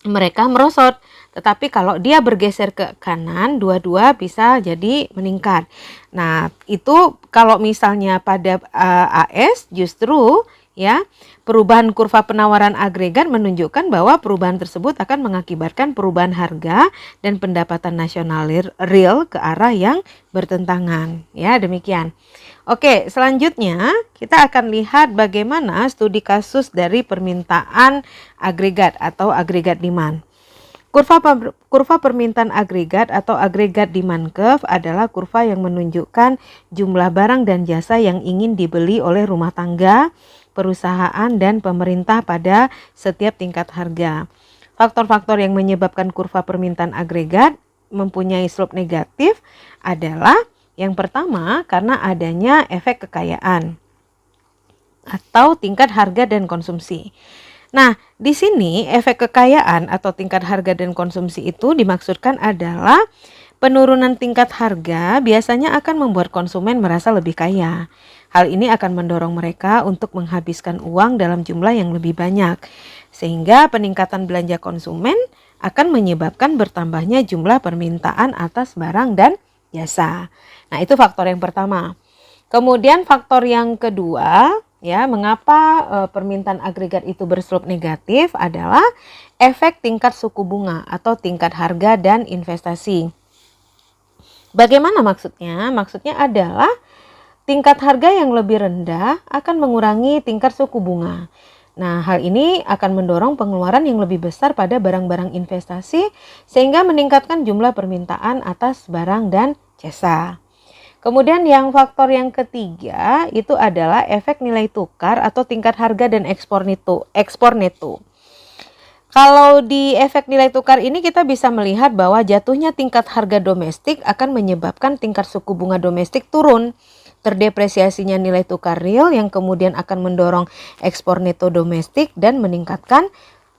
mereka merosot. Tetapi kalau dia bergeser ke kanan, dua-dua bisa jadi meningkat. Nah, itu kalau misalnya pada AS justru ya. Perubahan kurva penawaran agregat menunjukkan bahwa perubahan tersebut akan mengakibatkan perubahan harga dan pendapatan nasional real ke arah yang bertentangan, ya. Demikian. Oke, selanjutnya kita akan lihat bagaimana studi kasus dari permintaan agregat atau agregat demand. Kurva permintaan agregat atau agregat demand curve adalah kurva yang menunjukkan jumlah barang dan jasa yang ingin dibeli oleh rumah tangga, perusahaan, dan pemerintah pada setiap tingkat harga. Faktor-faktor yang menyebabkan kurva permintaan agregat mempunyai slope negatif adalah yang pertama karena adanya efek kekayaan atau tingkat harga dan konsumsi. Nah, di sini efek kekayaan atau tingkat harga dan konsumsi itu dimaksudkan adalah penurunan tingkat harga biasanya akan membuat konsumen merasa lebih kaya. Hal ini akan mendorong mereka untuk menghabiskan uang dalam jumlah yang lebih banyak, sehingga peningkatan belanja konsumen akan menyebabkan bertambahnya jumlah permintaan atas barang dan jasa. Nah, itu faktor yang pertama. Kemudian faktor yang kedua, ya, mengapa permintaan agregat itu berslope negatif adalah efek tingkat suku bunga atau tingkat harga dan investasi. Bagaimana maksudnya? Maksudnya adalah tingkat harga yang lebih rendah akan mengurangi tingkat suku bunga. Nah, hal ini akan mendorong pengeluaran yang lebih besar pada barang-barang investasi sehingga meningkatkan jumlah permintaan atas barang dan jasa. Kemudian yang faktor yang ketiga itu adalah efek nilai tukar atau tingkat harga dan ekspor neto. Kalau di efek nilai tukar ini kita bisa melihat bahwa jatuhnya tingkat harga domestik akan menyebabkan tingkat suku bunga domestik turun. Terdepresiasinya nilai tukar real yang kemudian akan mendorong ekspor neto domestik dan meningkatkan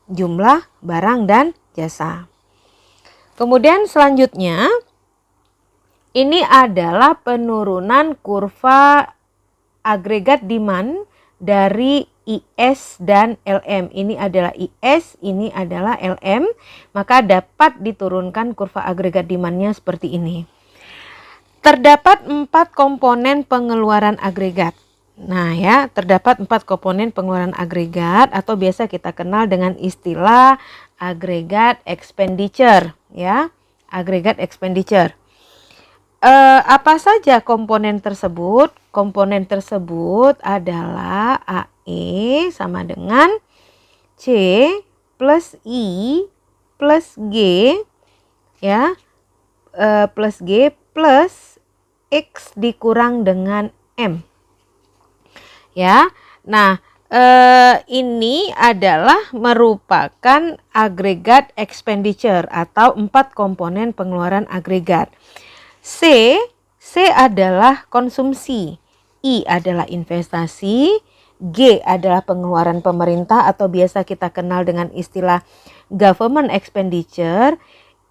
jumlah barang dan jasa. Kemudian selanjutnya ini adalah penurunan kurva agregat demand dari IS dan LM. Ini adalah IS, ini adalah LM. Maka dapat diturunkan kurva agregat demand-nya seperti ini. Terdapat 4 komponen pengeluaran agregat. Nah ya, terdapat 4 komponen pengeluaran agregat atau biasa kita kenal dengan istilah agregat expenditure, ya. Agregat expenditure. Apa saja komponen tersebut? Komponen tersebut adalah AE sama dengan C plus I plus G, ya, plus G plus X dikurang dengan M, ya. Nah, ini adalah merupakan agregat expenditure atau 4 komponen pengeluaran agregat. C adalah konsumsi, I adalah investasi, G adalah pengeluaran pemerintah atau biasa kita kenal dengan istilah government expenditure,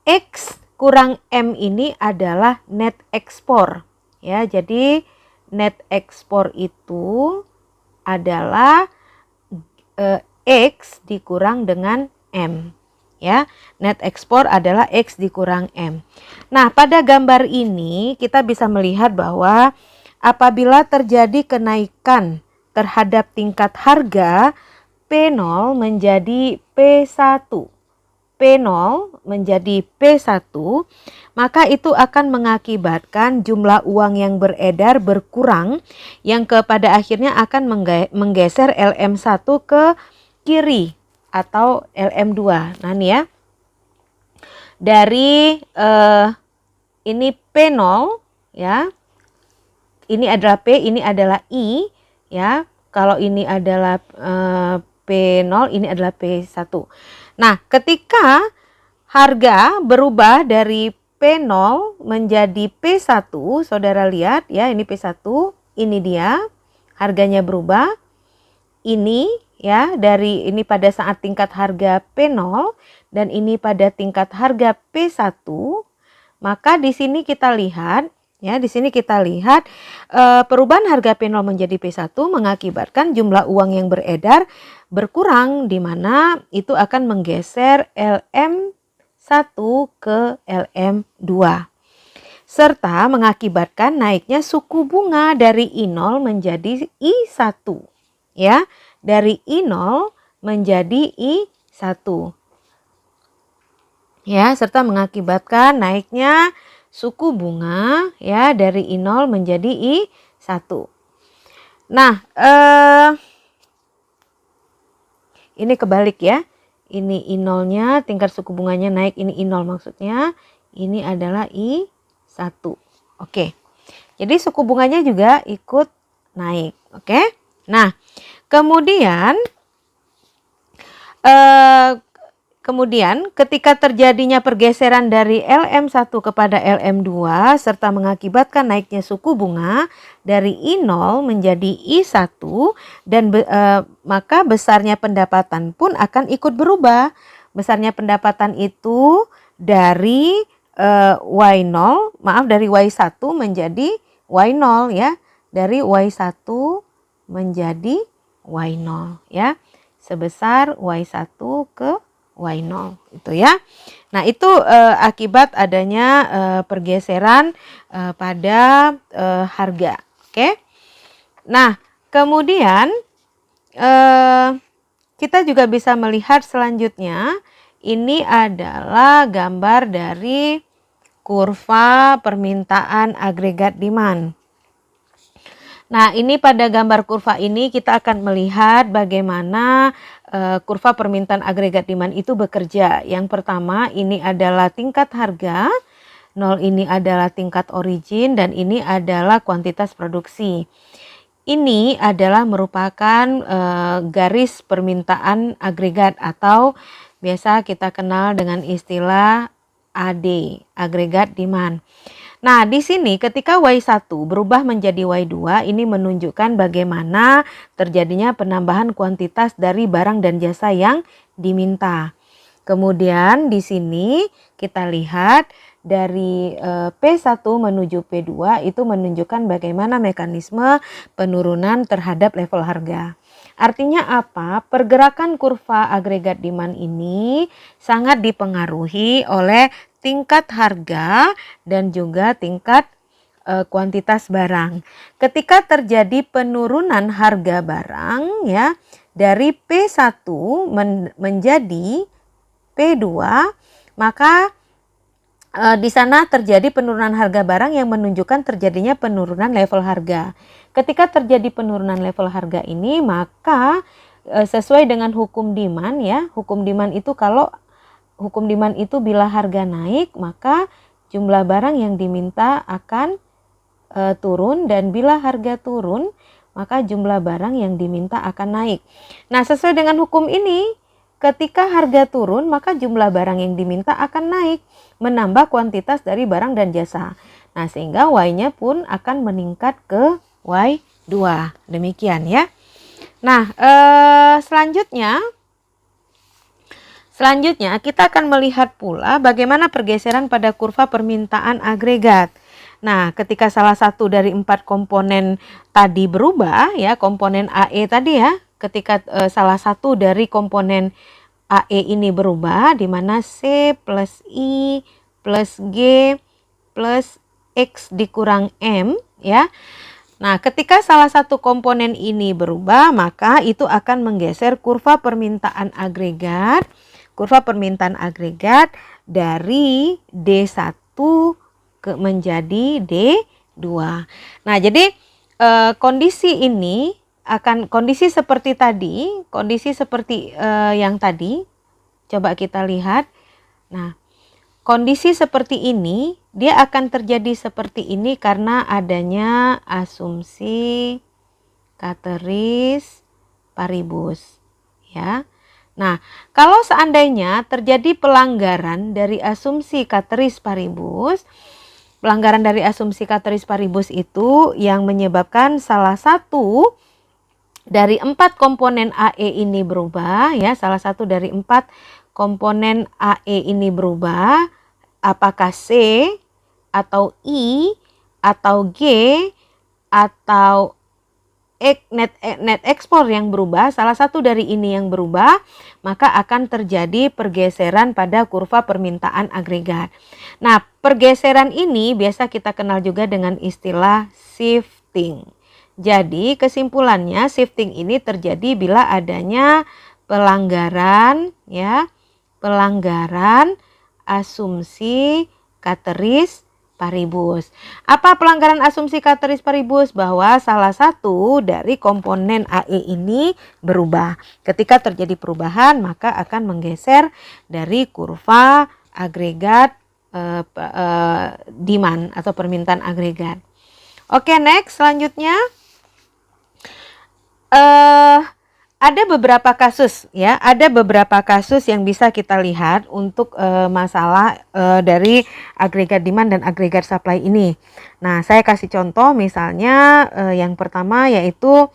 X kurang M ini adalah net export, ya. Jadi net export itu adalah X dikurang dengan M, ya. Net export adalah X dikurang M. Nah, pada gambar ini kita bisa melihat bahwa apabila terjadi kenaikan terhadap tingkat harga, P0 menjadi P1, P0 menjadi P1, maka itu akan mengakibatkan jumlah uang yang beredar berkurang yang kepada akhirnya akan menggeser LM1 ke kiri atau LM2. Nah, ini ya. Dari ini P0, ya. Ini adalah P, ini adalah I, ya. Kalau ini adalah P0, ini adalah P1. Nah, ketika harga berubah dari P0 menjadi P1, saudara lihat ya, ini P1, ini dia, harganya berubah. Ini ya, dari ini pada saat tingkat harga P0 dan ini pada tingkat harga P1, maka di sini kita lihat ya, di sini kita lihat perubahan harga P0 menjadi P1 mengakibatkan jumlah uang yang beredar berkurang, di mana itu akan menggeser LM1 ke LM2 serta mengakibatkan naiknya suku bunga dari I0 menjadi I1, ya. dari I0 menjadi I1. Ya, serta mengakibatkan naiknya suku bunga ya dari I0 menjadi I1. Nah, ini kebalik ya. Ini I0-nya, tingkat suku bunganya naik, ini I0 maksudnya. Ini adalah I1. Oke. Jadi suku bunganya juga ikut naik. Oke. Nah, kemudian ketika terjadinya pergeseran dari LM1 kepada LM2 serta mengakibatkan naiknya suku bunga dari I0 menjadi I1 dan maka besarnya pendapatan pun akan ikut berubah. Besarnya pendapatan itu dari dari Y1 menjadi Y0 ya. Dari Y1 menjadi Y0 ya. Sebesar Y1 ke Y0 itu ya. Nah, itu akibat adanya pergeseran pada harga. Oke. Nah, kemudian kita juga bisa melihat selanjutnya ini adalah gambar dari kurva permintaan agregat demand. Nah, ini pada gambar kurva ini kita akan melihat bagaimana kurva permintaan agregat demand itu bekerja. Yang pertama ini adalah tingkat harga, 0 ini adalah tingkat origin, dan ini adalah kuantitas produksi. Ini adalah merupakan garis permintaan agregat atau biasa kita kenal dengan istilah AD, agregat demand. Nah, di sini ketika Y1 berubah menjadi Y2, ini menunjukkan bagaimana terjadinya penambahan kuantitas dari barang dan jasa yang diminta. Kemudian di sini kita lihat dari P1 menuju P2 itu menunjukkan bagaimana mekanisme penurunan terhadap level harga. Artinya apa? Pergerakan kurva agregat demand ini sangat dipengaruhi oleh tingkat harga dan juga tingkat kuantitas barang. Ketika terjadi penurunan harga barang ya dari P1 menjadi P2, maka di sana terjadi penurunan harga barang yang menunjukkan terjadinya penurunan level harga. Ketika terjadi penurunan level harga ini, maka sesuai dengan hukum demand ya, hukum demand itu bila harga naik, maka jumlah barang yang diminta akan turun, dan bila harga turun, maka jumlah barang yang diminta akan naik. Nah, sesuai dengan hukum ini, ketika harga turun, maka jumlah barang yang diminta akan naik, menambah kuantitas dari barang dan jasa. Nah, sehingga Y-nya pun akan meningkat ke Y2. Demikian ya. Nah, selanjutnya kita akan melihat pula bagaimana pergeseran pada kurva permintaan agregat. Nah, ketika salah satu dari 4 komponen tadi berubah ya, komponen AE tadi ya, ketika salah satu dari komponen AE ini berubah, di mana C plus I plus G plus X dikurang M ya. Nah, ketika salah satu komponen ini berubah, maka itu akan menggeser kurva permintaan agregat dari D1 menjadi D2. Nah, jadi kondisi seperti tadi, yang tadi, coba kita lihat. Nah, kondisi seperti ini, dia akan terjadi seperti ini karena adanya asumsi ceteris paribus, ya. Nah, kalau seandainya terjadi pelanggaran dari asumsi ceteris paribus, itu yang menyebabkan salah satu dari 4 komponen AE ini berubah, ya, salah satu dari 4 komponen AE ini berubah, apakah C atau I atau G atau net ekspor yang berubah, salah satu dari ini yang berubah, maka akan terjadi pergeseran pada kurva permintaan agregat. Nah, pergeseran ini biasa kita kenal juga dengan istilah shifting. Jadi kesimpulannya shifting ini terjadi bila adanya pelanggaran ya, pelanggaran asumsi ceteris paribus. Apa pelanggaran asumsi ceteris paribus? Bahwa salah satu dari komponen AE ini berubah. Ketika terjadi perubahan maka akan menggeser dari kurva agregat demand atau permintaan agregat. Oke, next selanjutnya. Ada beberapa kasus ya, ada beberapa kasus yang bisa kita lihat untuk masalah dari agregat demand dan agregat supply ini. Nah, saya kasih contoh misalnya yang pertama yaitu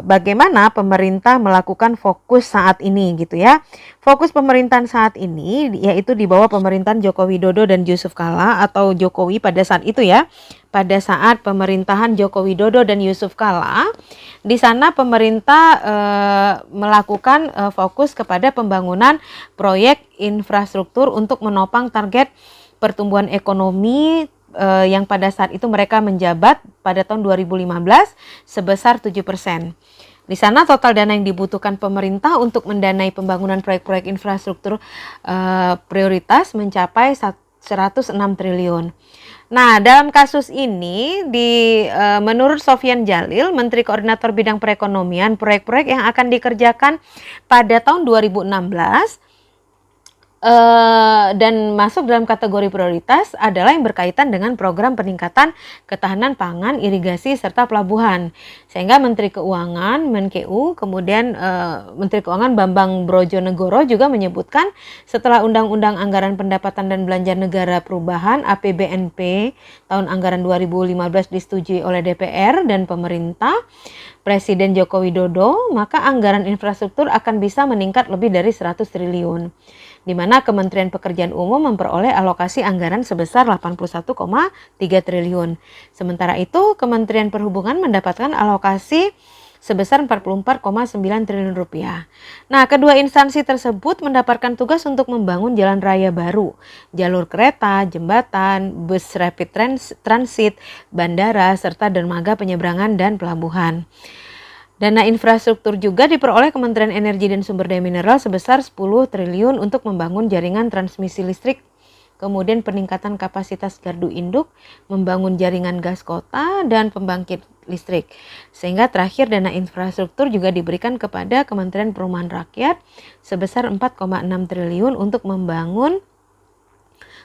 bagaimana pemerintah melakukan fokus saat ini gitu ya. Fokus pemerintahan saat ini yaitu di bawah pemerintahan Joko Widodo dan Yusuf Kala atau Jokowi pada saat itu ya. Pada saat pemerintahan Joko Widodo dan Yusuf Kala, di sana pemerintah melakukan fokus kepada pembangunan proyek infrastruktur untuk menopang target pertumbuhan ekonomi yang pada saat itu mereka menjabat pada tahun 2015 sebesar 7%. Di sana total dana yang dibutuhkan pemerintah untuk mendanai pembangunan proyek-proyek infrastruktur prioritas mencapai 106 triliun. Nah, dalam kasus ini menurut Sofyan Jalil, Menteri Koordinator Bidang Perekonomian, proyek-proyek yang akan dikerjakan pada tahun 2016 dan masuk dalam kategori prioritas adalah yang berkaitan dengan program peningkatan ketahanan pangan, irigasi, serta pelabuhan. Sehingga Menteri Keuangan, Menkeu, kemudian Menteri Keuangan Bambang Brojonegoro juga menyebutkan setelah Undang-Undang Anggaran Pendapatan dan Belanja Negara Perubahan APBNP tahun anggaran 2015 disetujui oleh DPR dan pemerintah Presiden Joko Widodo, maka anggaran infrastruktur akan bisa meningkat lebih dari 100 triliun. Di mana Kementerian Pekerjaan Umum memperoleh alokasi anggaran sebesar 81,3 triliun. Sementara itu, Kementerian Perhubungan mendapatkan alokasi sebesar 44,9 triliun rupiah. Nah, kedua instansi tersebut mendapatkan tugas untuk membangun jalan raya baru, jalur kereta, jembatan, bus rapid transit, bandara, serta dermaga penyeberangan dan pelabuhan. Dana infrastruktur juga diperoleh Kementerian Energi dan Sumber Daya Mineral sebesar 10 triliun untuk membangun jaringan transmisi listrik, kemudian peningkatan kapasitas gardu induk, membangun jaringan gas kota, dan pembangkit listrik. Sehingga terakhir dana infrastruktur juga diberikan kepada Kementerian Perumahan Rakyat sebesar 4,6 triliun untuk membangun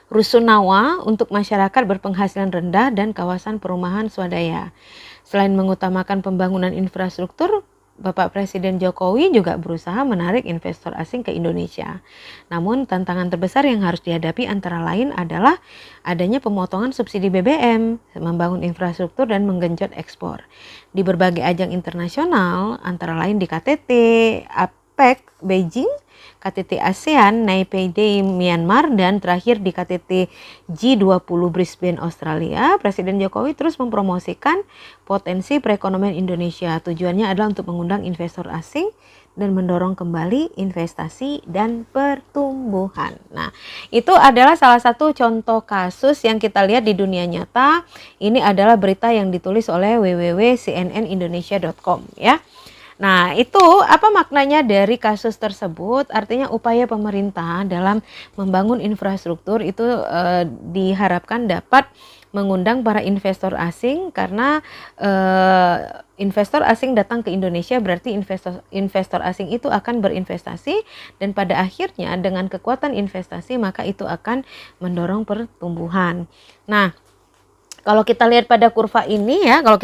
rusunawa untuk masyarakat berpenghasilan rendah dan kawasan perumahan swadaya. Selain mengutamakan pembangunan infrastruktur, Bapak Presiden Jokowi juga berusaha menarik investor asing ke Indonesia. Namun tantangan terbesar yang harus dihadapi antara lain adalah adanya pemotongan subsidi BBM, membangun infrastruktur dan menggenjot ekspor. Di berbagai ajang internasional, antara lain di KTT, APEC, Beijing, KTT ASEAN, NAIPD Myanmar, dan terakhir di KTT G20 Brisbane Australia, Presiden Jokowi terus mempromosikan potensi perekonomian Indonesia. Tujuannya adalah untuk mengundang investor asing dan mendorong kembali investasi dan pertumbuhan. Nah, itu adalah salah satu contoh kasus yang kita lihat di dunia nyata. Ini adalah berita yang ditulis oleh www.cnnindonesia.com ya. Nah, itu apa maknanya dari kasus tersebut? Artinya upaya pemerintah dalam membangun infrastruktur itu diharapkan dapat mengundang para investor asing karena investor asing datang ke Indonesia berarti investor asing itu akan berinvestasi dan pada akhirnya dengan kekuatan investasi maka itu akan mendorong pertumbuhan. Nah, kalau kita lihat pada kurva ini ya, kalau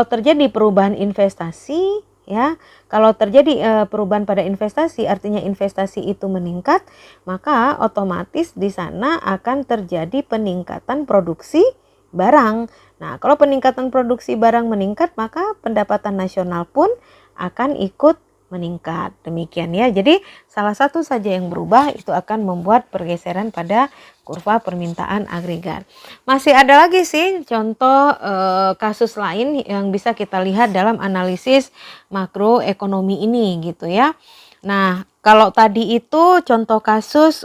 terjadi perubahan investasi ya, kalau terjadi perubahan pada investasi artinya investasi itu meningkat, maka otomatis di sana akan terjadi peningkatan produksi barang. Nah, kalau peningkatan produksi barang meningkat, maka pendapatan nasional pun akan ikut meningkat. Demikian ya. Jadi salah satu saja yang berubah itu akan membuat pergeseran pada kurva permintaan agregat. Masih ada lagi sih contoh kasus lain yang bisa kita lihat dalam analisis makroekonomi ini gitu ya. Nah, Kalau tadi itu contoh kasus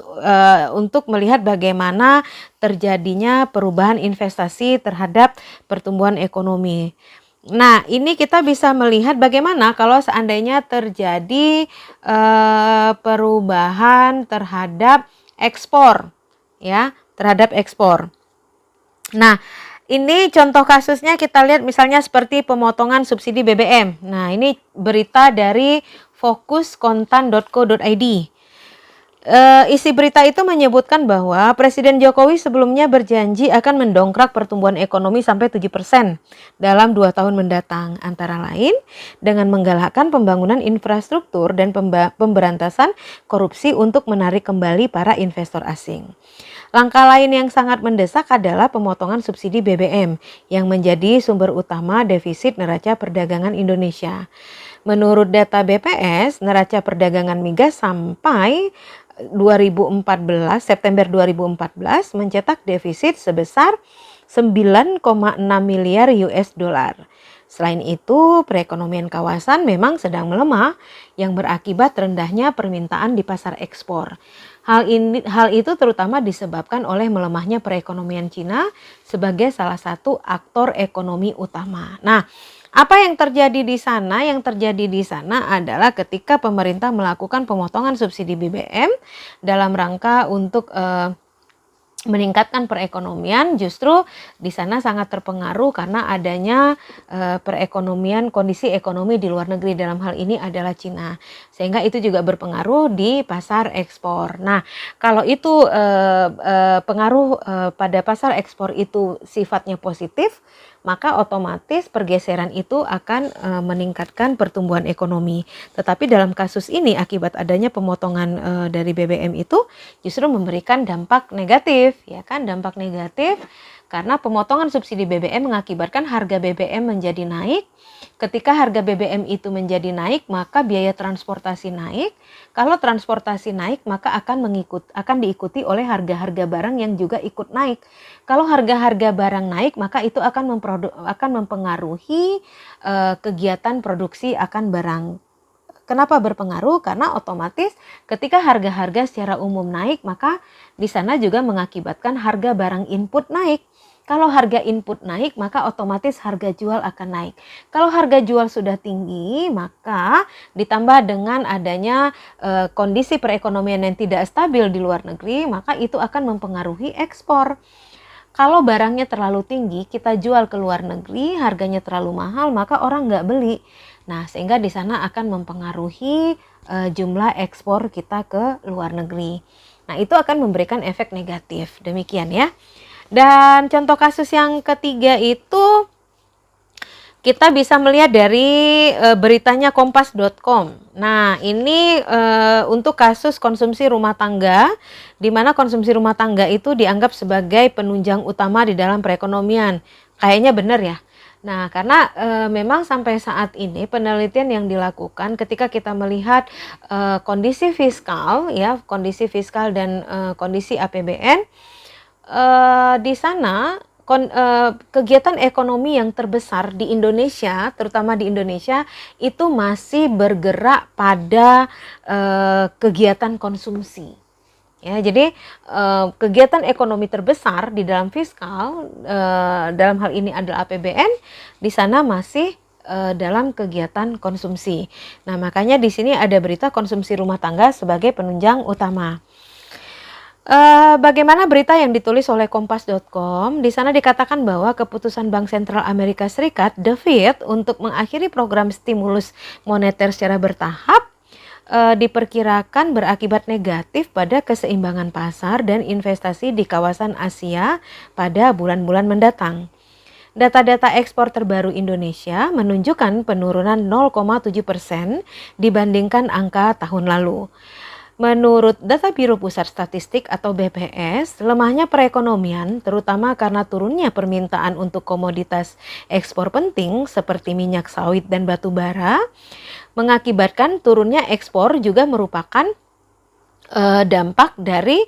untuk melihat bagaimana terjadinya perubahan investasi terhadap pertumbuhan ekonomi. Nah, ini kita bisa melihat bagaimana kalau seandainya terjadi perubahan terhadap ekspor, ya, terhadap ekspor. Nah, ini contoh kasusnya kita lihat misalnya seperti pemotongan subsidi BBM. Nah, ini berita dari fokuskontan.co.id. Isi berita itu menyebutkan bahwa Presiden Jokowi sebelumnya berjanji akan mendongkrak pertumbuhan ekonomi sampai 7% dalam 2 tahun mendatang, antara lain dengan menggalakkan pembangunan infrastruktur dan pemberantasan korupsi untuk menarik kembali para investor asing. Langkah lain yang sangat mendesak adalah pemotongan subsidi BBM yang menjadi sumber utama defisit neraca perdagangan Indonesia. Menurut data BPS, neraca perdagangan migas sampai September 2014 mencetak defisit sebesar 9,6 miliar US dollar. Selain itu, perekonomian kawasan memang sedang melemah yang berakibat rendahnya permintaan di pasar ekspor. Hal itu terutama disebabkan oleh melemahnya perekonomian Cina sebagai salah satu aktor ekonomi utama. Nah, apa yang terjadi di sana? Yang terjadi di sana adalah ketika pemerintah melakukan pemotongan subsidi BBM dalam rangka untuk meningkatkan perekonomian, justru di sana sangat terpengaruh karena adanya perekonomian, kondisi ekonomi di luar negeri, dalam hal ini adalah Cina, sehingga itu juga berpengaruh di pasar ekspor. Nah, kalau itu pengaruh pada pasar ekspor itu sifatnya positif, maka otomatis pergeseran itu akan meningkatkan pertumbuhan ekonomi. Tetapi dalam kasus ini akibat adanya pemotongan dari BBM itu justru memberikan dampak negatif, ya kan, dampak negatif karena pemotongan subsidi BBM mengakibatkan harga BBM menjadi naik. Ketika harga BBM itu menjadi naik, maka biaya transportasi naik. Kalau transportasi naik, maka akan diikuti oleh harga-harga barang yang juga ikut naik. Kalau harga-harga barang naik, maka itu akan mempengaruhi kegiatan produksi akan barang. Kenapa berpengaruh? Karena otomatis ketika harga-harga secara umum naik, maka di sana juga mengakibatkan harga barang input naik. Kalau harga input naik, maka otomatis harga jual akan naik. Kalau harga jual sudah tinggi, maka ditambah dengan adanya kondisi perekonomian yang tidak stabil di luar negeri, maka itu akan mempengaruhi ekspor. Kalau barangnya terlalu tinggi, kita jual ke luar negeri, harganya terlalu mahal, maka orang nggak beli. Nah, sehingga di sana akan mempengaruhi jumlah ekspor kita ke luar negeri. Nah, itu akan memberikan efek negatif. Demikian ya. Dan contoh kasus yang ketiga itu kita bisa melihat dari beritanya kompas.com. Nah, ini untuk kasus konsumsi rumah tangga, di mana konsumsi rumah tangga itu dianggap sebagai penunjang utama di dalam perekonomian. Kayaknya benar ya. Nah, karena memang sampai saat ini penelitian yang dilakukan ketika kita melihat kondisi fiskal, ya, kondisi fiskal dan kondisi APBN, di sana kegiatan ekonomi yang terbesar di Indonesia, terutama di Indonesia, itu masih bergerak pada kegiatan konsumsi. Ya, jadi kegiatan ekonomi terbesar di dalam fiskal, dalam hal ini adalah APBN, di sana masih dalam kegiatan konsumsi. Nah, makanya di sini ada berita konsumsi rumah tangga sebagai penunjang utama. Bagaimana berita yang ditulis oleh kompas.com, di sana dikatakan bahwa keputusan Bank Sentral Amerika Serikat, The Fed, untuk mengakhiri program stimulus moneter secara bertahap diperkirakan berakibat negatif pada keseimbangan pasar dan investasi di kawasan Asia pada bulan-bulan mendatang. Data-data ekspor terbaru Indonesia menunjukkan penurunan 0,7% dibandingkan angka tahun lalu. Menurut data Biro Pusat Statistik atau BPS, lemahnya perekonomian terutama karena turunnya permintaan untuk komoditas ekspor penting seperti minyak sawit dan batu bara mengakibatkan turunnya ekspor juga merupakan dampak dari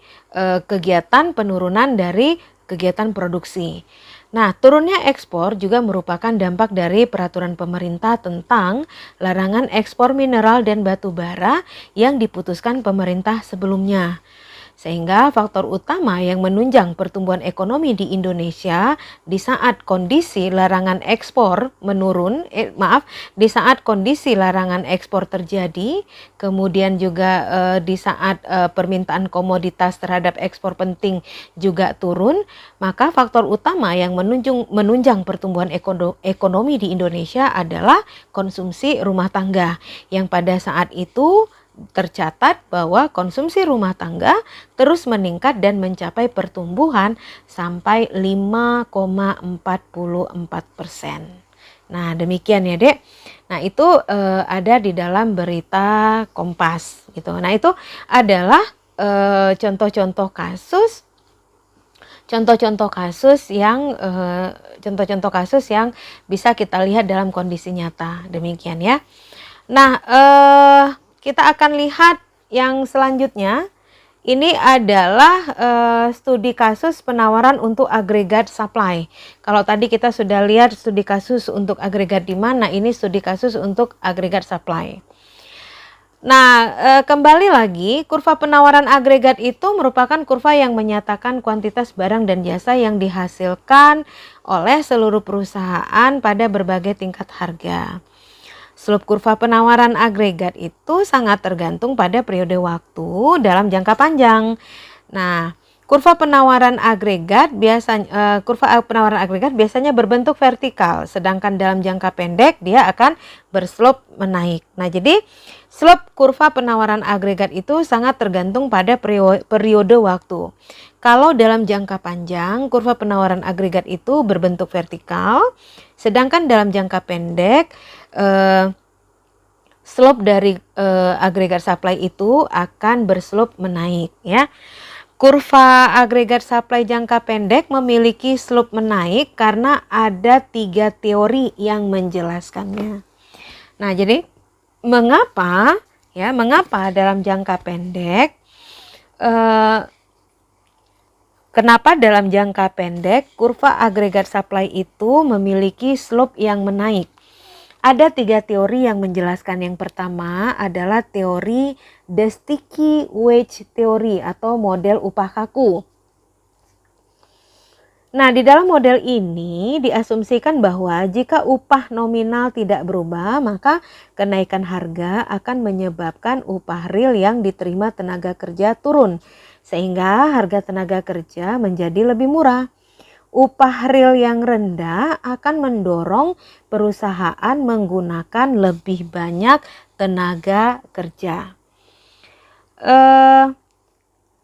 kegiatan penurunan dari kegiatan produksi. Nah, turunnya ekspor juga merupakan dampak dari peraturan pemerintah tentang larangan ekspor mineral dan batu bara yang diputuskan pemerintah sebelumnya. Sehingga faktor utama yang menunjang pertumbuhan ekonomi di Indonesia di saat kondisi larangan ekspor menurun, di saat kondisi larangan ekspor terjadi, kemudian juga di saat permintaan komoditas terhadap ekspor penting juga turun, maka faktor utama yang menunjang pertumbuhan ekonomi di Indonesia adalah konsumsi rumah tangga yang pada saat itu tercatat bahwa konsumsi rumah tangga terus meningkat dan mencapai pertumbuhan sampai 5,44%. Nah, demikian ya, Dek. Nah, itu ada di dalam berita Kompas gitu. Nah, itu adalah contoh-contoh kasus yang bisa kita lihat dalam kondisi nyata. Demikian ya. Nah, kita akan lihat yang selanjutnya. Ini adalah studi kasus penawaran untuk agregat supply. Kalau tadi kita sudah lihat studi kasus untuk agregat demand, nah ini studi kasus untuk agregat supply. Nah, kembali lagi, kurva penawaran agregat itu merupakan kurva yang menyatakan kuantitas barang dan jasa yang dihasilkan oleh seluruh perusahaan pada berbagai tingkat harga. Slope kurva penawaran agregat itu sangat tergantung pada periode waktu dalam jangka panjang. Nah, kurva penawaran agregat biasanya berbentuk vertikal, sedangkan dalam jangka pendek dia akan berslope menaik. Nah, jadi slope kurva penawaran agregat itu sangat tergantung pada periode waktu. Kalau dalam jangka panjang, kurva penawaran agregat itu berbentuk vertikal, sedangkan dalam jangka pendek slope dari agregat supply itu akan berslope menaik ya. Kurva agregat supply jangka pendek memiliki slope menaik karena ada 3 teori yang menjelaskannya. Nah, jadi mengapa dalam jangka pendek kenapa dalam jangka pendek kurva agregat supply itu memiliki slope yang menaik? Ada 3 teori yang menjelaskan. Yang pertama adalah teori the sticky wage theory atau model upah kaku. Nah, di dalam model ini diasumsikan bahwa jika upah nominal tidak berubah, maka kenaikan harga akan menyebabkan upah real yang diterima tenaga kerja turun, sehingga harga tenaga kerja menjadi lebih murah. Upah real yang rendah akan mendorong perusahaan menggunakan lebih banyak tenaga kerja.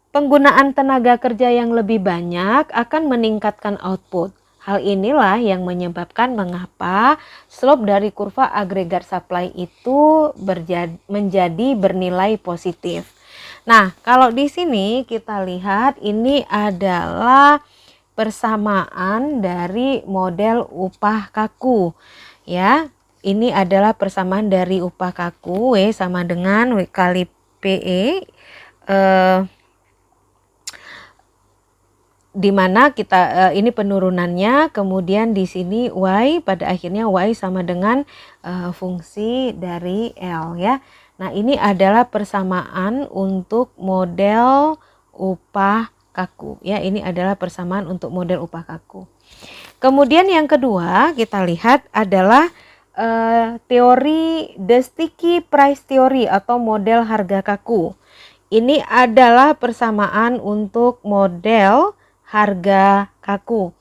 Penggunaan tenaga kerja yang lebih banyak akan meningkatkan output. Hal inilah yang menyebabkan mengapa slope dari kurva agregat supply itu menjadi bernilai positif. Nah, kalau di sini kita lihat ini adalah persamaan dari model upah kaku ya. Ini adalah persamaan dari upah kaku W sama dengan W kali PE di mana kita ini penurunannya, kemudian di sini Y pada akhirnya Y sama dengan fungsi dari L ya. Nah, ini adalah persamaan untuk model upah kaku ya. Ini adalah persamaan untuk model upah kaku. Kemudian yang kedua kita lihat adalah teori the sticky price theory atau model harga kaku. Ini adalah persamaan untuk model harga kaku.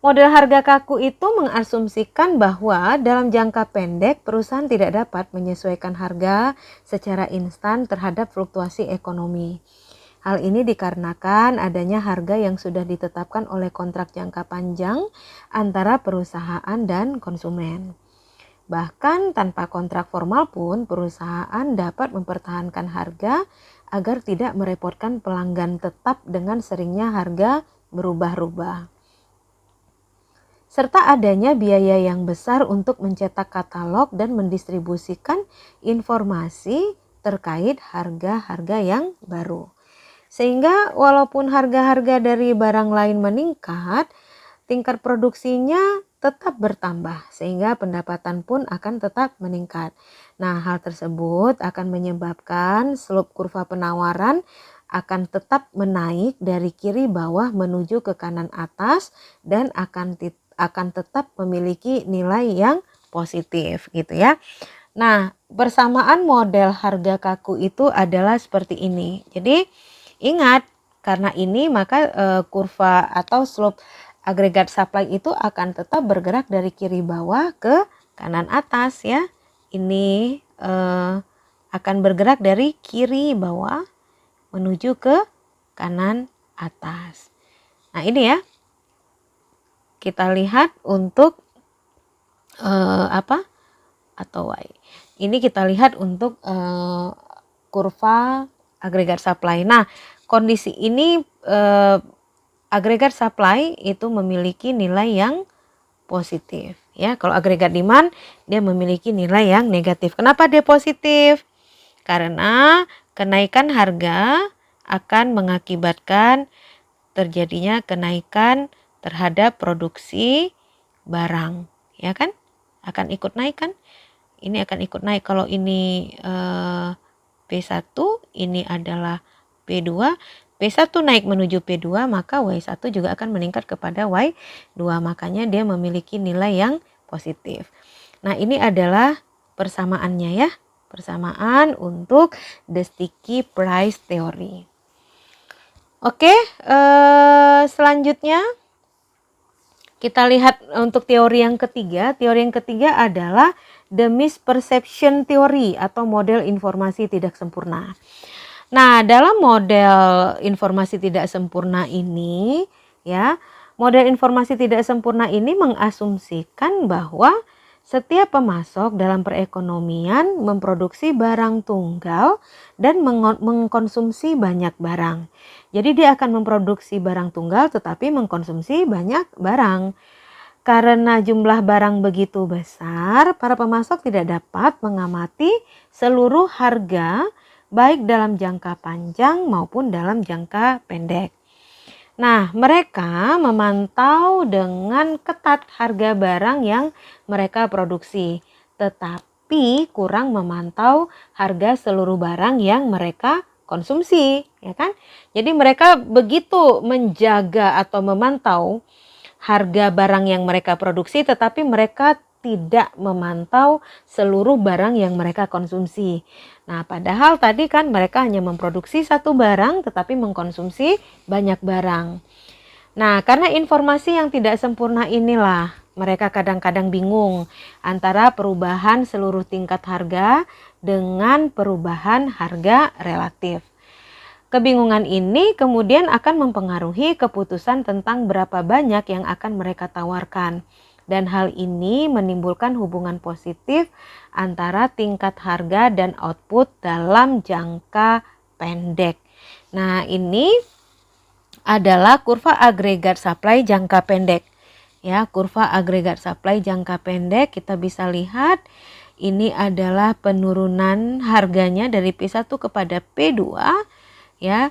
Model harga kaku itu mengasumsikan bahwa dalam jangka pendek perusahaan tidak dapat menyesuaikan harga secara instan terhadap fluktuasi ekonomi. Hal ini dikarenakan adanya harga yang sudah ditetapkan oleh kontrak jangka panjang antara perusahaan dan konsumen. Bahkan tanpa kontrak formal pun perusahaan dapat mempertahankan harga agar tidak merepotkan pelanggan tetap dengan seringnya harga berubah-ubah. Serta adanya biaya yang besar untuk mencetak katalog dan mendistribusikan informasi terkait harga-harga yang baru. Sehingga walaupun harga-harga dari barang lain meningkat, tingkat produksinya tetap bertambah sehingga pendapatan pun akan tetap meningkat. Nah, hal tersebut akan menyebabkan slope kurva penawaran akan tetap menaik dari kiri bawah menuju ke kanan atas dan akan tetap memiliki nilai yang positif gitu ya. Nah, persamaan model harga kaku itu adalah seperti ini. Jadi ingat, karena ini maka kurva atau slope agregat supply itu akan tetap bergerak dari kiri bawah ke kanan atas ya. Ini akan bergerak dari kiri bawah menuju ke kanan atas. Nah, ini ya. Kita lihat untuk atau Y. Ini kita lihat untuk kurva agregat supply. Nah, kondisi ini agregat supply itu memiliki nilai yang positif ya. Kalau agregat demand dia memiliki nilai yang negatif. Kenapa dia positif? Karena kenaikan harga akan mengakibatkan terjadinya kenaikan terhadap produksi barang, ya kan? Akan ikut naik kan? Ini akan ikut naik. Kalau ini P1, ini adalah P2. P1 naik menuju P2, maka Y1 juga akan meningkat kepada Y2. Makanya dia memiliki nilai yang positif. Nah, ini adalah persamaannya ya. Persamaan untuk the sticky price theory. Oke, selanjutnya kita lihat untuk teori yang ketiga. Teori yang ketiga adalah the misperception theory atau model informasi tidak sempurna. Nah, dalam model informasi tidak sempurna ini, ya, model informasi tidak sempurna ini mengasumsikan bahwa setiap pemasok dalam perekonomian memproduksi barang tunggal dan mengkonsumsi banyak barang. Jadi dia akan memproduksi barang tunggal tetapi mengkonsumsi banyak barang. Karena jumlah barang begitu besar, para pemasok tidak dapat mengamati seluruh harga baik dalam jangka panjang maupun dalam jangka pendek. Nah, mereka memantau dengan ketat harga barang yang mereka produksi, tetapi kurang memantau harga seluruh barang yang mereka konsumsi, ya kan? Jadi mereka begitu menjaga atau memantau harga barang yang mereka produksi, tetapi mereka tidak memantau seluruh barang yang mereka konsumsi. Nah, padahal tadi kan mereka hanya memproduksi satu barang tetapi mengkonsumsi banyak barang. Nah, karena informasi yang tidak sempurna inilah mereka kadang-kadang bingung antara perubahan seluruh tingkat harga dengan perubahan harga relatif. Kebingungan ini kemudian akan mempengaruhi keputusan tentang berapa banyak yang akan mereka tawarkan. Dan hal ini menimbulkan hubungan positif antara tingkat harga dan output dalam jangka pendek. Nah, ini adalah kurva agregat supply jangka pendek. Ya, kurva agregat supply jangka pendek kita bisa lihat ini adalah penurunan harganya dari P1 kepada P2 ya.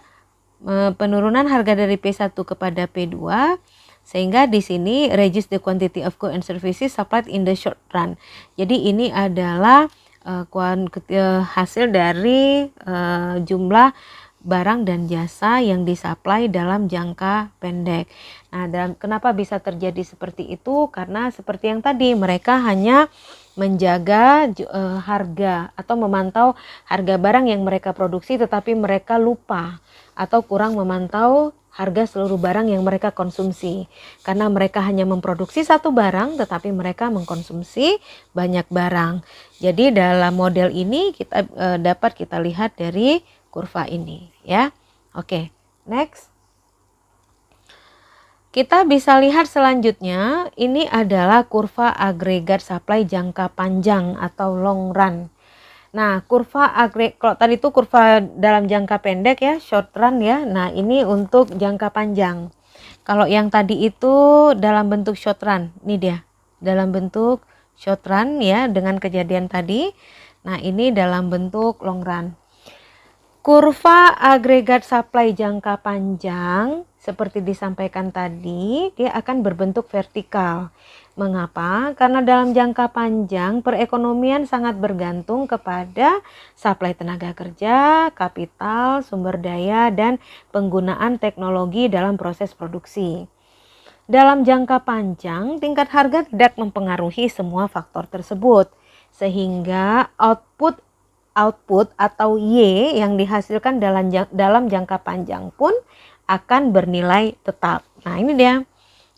Penurunan harga dari P1 kepada P2 sehingga di sini reduce the quantity of goods and services supplied in the short run. Jadi ini adalah hasil dari jumlah barang dan jasa yang disuplai dalam jangka pendek. Nah, dan kenapa bisa terjadi seperti itu? Karena seperti yang tadi mereka hanya menjaga harga atau memantau harga barang yang mereka produksi, tetapi mereka lupa atau kurang memantau harga seluruh barang yang mereka konsumsi. Karena mereka hanya memproduksi satu barang tetapi mereka mengkonsumsi banyak barang. Jadi dalam model ini kita dapat kita lihat dari kurva ini ya. Oke, next. Kita bisa lihat selanjutnya, ini adalah kurva agregat supply jangka panjang atau long run. Nah, kurva kalau tadi itu kurva dalam jangka pendek ya, short run ya. Nah, ini untuk jangka panjang. Kalau yang tadi itu dalam bentuk short run, ini dia. Dalam bentuk short run ya dengan kejadian tadi. Nah, ini dalam bentuk long run. Kurva agregat supply jangka panjang seperti disampaikan tadi, dia akan berbentuk vertikal. Mengapa? Karena dalam jangka panjang perekonomian sangat bergantung kepada suplai tenaga kerja, kapital, sumber daya, dan penggunaan teknologi dalam proses produksi. Dalam jangka panjang, tingkat harga tidak mempengaruhi semua faktor tersebut, sehingga output atau Y yang dihasilkan dalam jangka panjang pun akan bernilai tetap. Nah, ini dia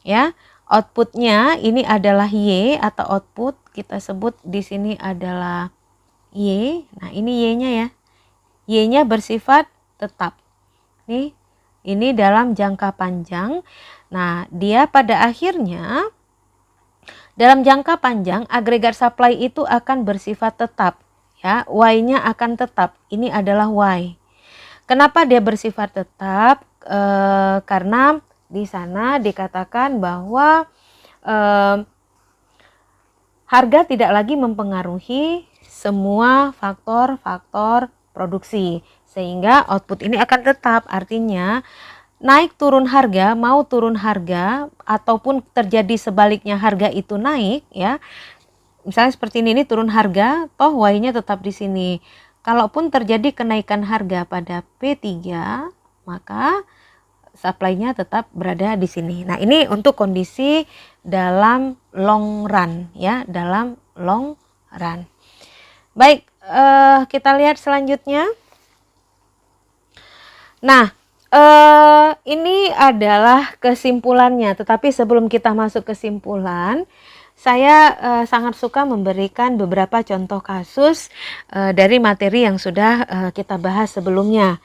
ya. Outputnya ini adalah Y atau output, kita sebut di sini adalah Y. Nah, ini Y-nya ya. Y-nya bersifat tetap. Nih, ini dalam jangka panjang. Nah, dia pada akhirnya dalam jangka panjang agregat supply itu akan bersifat tetap. Ya, Y-nya akan tetap. Ini adalah Y. Kenapa dia bersifat tetap? Karena di sana dikatakan bahwa harga tidak lagi mempengaruhi semua faktor-faktor produksi, sehingga output ini akan tetap. Artinya naik turun harga, mau turun harga ataupun terjadi sebaliknya harga itu naik ya. Misalnya seperti ini turun harga, toh Y-nya tetap di sini. Kalaupun terjadi kenaikan harga pada P3, maka supply-nya tetap berada di sini. Nah, ini untuk kondisi dalam long run ya, dalam long run. Baik, kita lihat selanjutnya. Nah, ini adalah kesimpulannya. Tetapi sebelum kita masuk kesimpulan, saya sangat suka memberikan beberapa contoh kasus dari materi yang sudah kita bahas sebelumnya.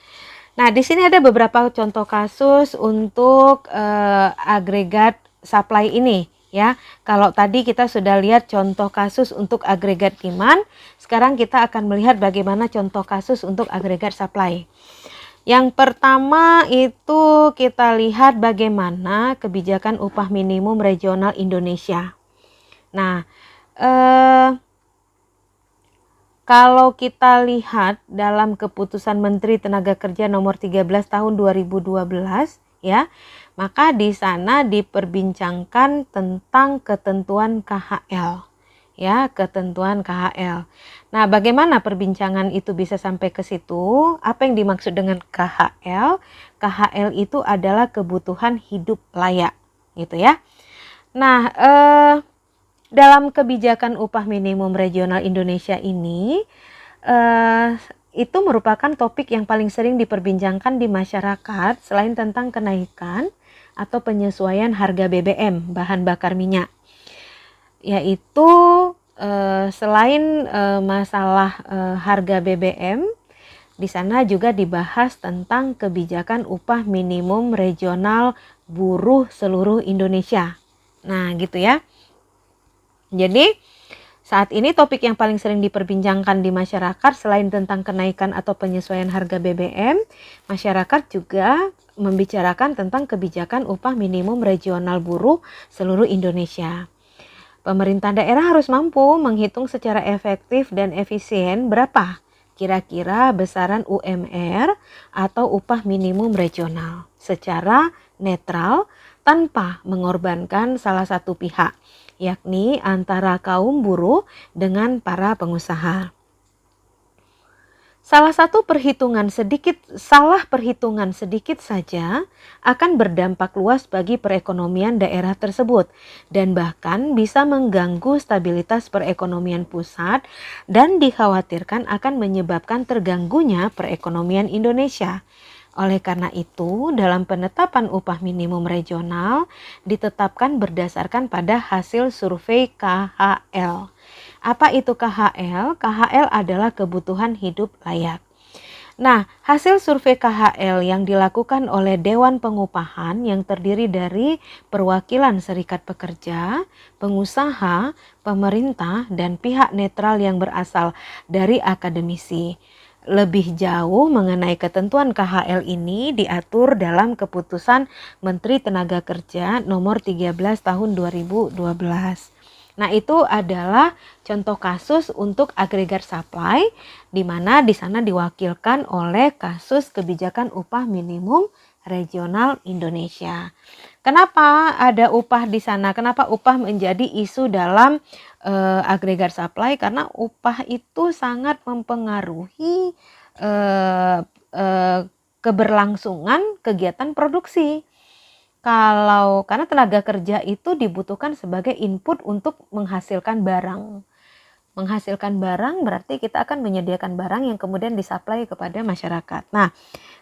Nah, di sini ada beberapa contoh kasus untuk agregat supply ini ya. Kalau tadi kita sudah lihat contoh kasus untuk agregat demand, sekarang kita akan melihat bagaimana contoh kasus untuk agregat supply. Yang pertama itu kita lihat bagaimana kebijakan upah minimum regional Indonesia. Nah, kalau kita lihat dalam keputusan Menteri Tenaga Kerja nomor 13 tahun 2012 ya, maka di sana diperbincangkan tentang ketentuan KHL. Ya, ketentuan KHL. Nah, bagaimana perbincangan itu bisa sampai ke situ? Apa yang dimaksud dengan KHL? KHL itu adalah kebutuhan hidup layak, gitu ya. Nah, dalam kebijakan upah minimum regional Indonesia ini, itu merupakan topik yang paling sering diperbincangkan di masyarakat selain tentang kenaikan atau penyesuaian harga BBM, bahan bakar minyak. Yaitu selain masalah harga BBM, di sana juga dibahas tentang kebijakan upah minimum regional buruh seluruh Indonesia. Nah, gitu ya. Jadi saat ini topik yang paling sering diperbincangkan di masyarakat selain tentang kenaikan atau penyesuaian harga BBM, masyarakat juga membicarakan tentang kebijakan upah minimum regional buruh seluruh Indonesia. Pemerintah daerah harus mampu menghitung secara efektif dan efisien berapa kira-kira besaran UMR atau upah minimum regional secara netral tanpa mengorbankan salah satu pihak, yakni antara kaum buruh dengan para pengusaha. Salah perhitungan sedikit saja akan berdampak luas bagi perekonomian daerah tersebut dan bahkan bisa mengganggu stabilitas perekonomian pusat dan dikhawatirkan akan menyebabkan terganggunya perekonomian Indonesia. Oleh karena itu, dalam penetapan upah minimum regional ditetapkan berdasarkan pada hasil survei KHL. Apa itu KHL? KHL adalah kebutuhan hidup layak. Nah, hasil survei KHL yang dilakukan oleh Dewan Pengupahan yang terdiri dari perwakilan serikat pekerja, pengusaha, pemerintah, dan pihak netral yang berasal dari akademisi. Lebih jauh mengenai ketentuan KHL ini diatur dalam keputusan Menteri Tenaga Kerja nomor 13 tahun 2012. Nah, itu adalah contoh kasus untuk agregat supply, di mana di sana diwakilkan oleh kasus kebijakan upah minimum regional Indonesia. Kenapa ada upah di sana? Kenapa upah menjadi isu dalam agregat supply? Karena upah itu sangat mempengaruhi keberlangsungan kegiatan produksi. Karena tenaga kerja itu dibutuhkan sebagai input untuk menghasilkan barang. Menghasilkan barang berarti kita akan menyediakan barang yang kemudian disuplai kepada masyarakat. Nah,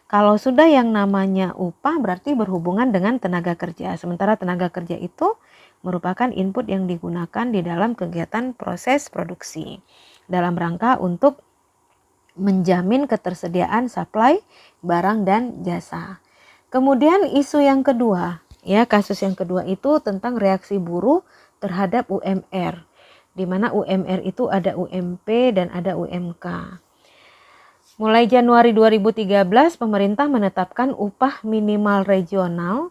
kalau sudah yang namanya upah berarti berhubungan dengan tenaga kerja. Sementara tenaga kerja itu merupakan input yang digunakan di dalam kegiatan proses produksi dalam rangka untuk menjamin ketersediaan supply barang dan jasa. Kemudian isu yang kedua, ya, kasus yang kedua itu tentang reaksi buruh terhadap UMR, di mana UMR itu ada UMP dan ada UMK. Mulai Januari 2013, pemerintah menetapkan upah minimal regional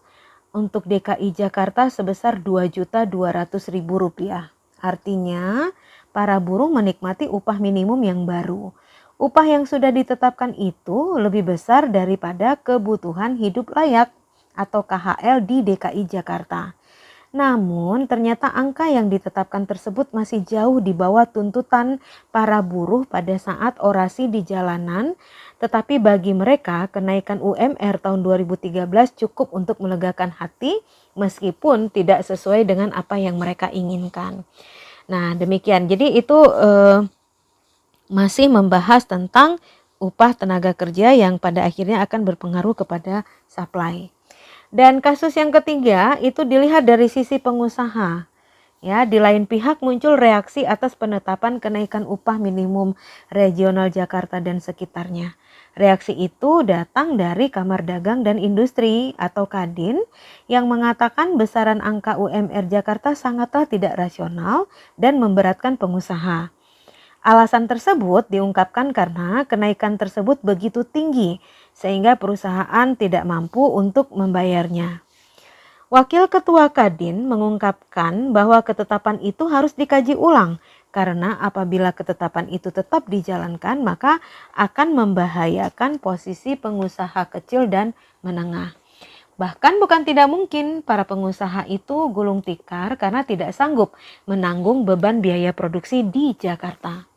untuk DKI Jakarta sebesar Rp2.200.000. Artinya, para buruh menikmati upah minimum yang baru. Upah yang sudah ditetapkan itu lebih besar daripada kebutuhan hidup layak atau KHL di DKI Jakarta. Namun ternyata angka yang ditetapkan tersebut masih jauh di bawah tuntutan para buruh pada saat orasi di jalanan. Tetapi bagi mereka kenaikan UMR tahun 2013 cukup untuk melegakan hati meskipun tidak sesuai dengan apa yang mereka inginkan. Nah, demikian. Jadi itu masih membahas tentang upah tenaga kerja yang pada akhirnya akan berpengaruh kepada supply. Dan kasus yang ketiga itu dilihat dari sisi pengusaha. Ya, di lain pihak muncul reaksi atas penetapan kenaikan upah minimum regional Jakarta dan sekitarnya. Reaksi itu datang dari Kamar Dagang dan Industri atau Kadin yang mengatakan besaran angka UMR Jakarta sangatlah tidak rasional dan memberatkan pengusaha. Alasan tersebut diungkapkan karena kenaikan tersebut begitu tinggi sehingga perusahaan tidak mampu untuk membayarnya. Wakil Ketua Kadin mengungkapkan bahwa ketetapan itu harus dikaji ulang karena apabila ketetapan itu tetap dijalankan maka akan membahayakan posisi pengusaha kecil dan menengah. Bahkan bukan tidak mungkin para pengusaha itu gulung tikar karena tidak sanggup menanggung beban biaya produksi di Jakarta.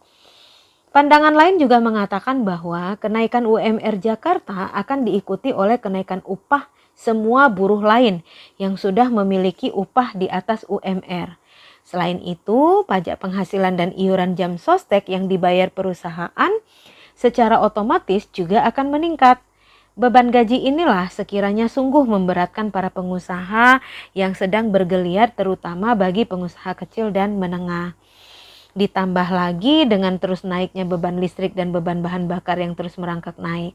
Pandangan lain juga mengatakan bahwa kenaikan UMR Jakarta akan diikuti oleh kenaikan upah semua buruh lain yang sudah memiliki upah di atas UMR. Selain itu, pajak penghasilan dan iuran jam sostek yang dibayar perusahaan secara otomatis juga akan meningkat. Beban gaji inilah sekiranya sungguh memberatkan para pengusaha yang sedang bergeliat, terutama bagi pengusaha kecil dan menengah. Ditambah lagi dengan terus naiknya beban listrik dan beban bahan bakar yang terus merangkak naik.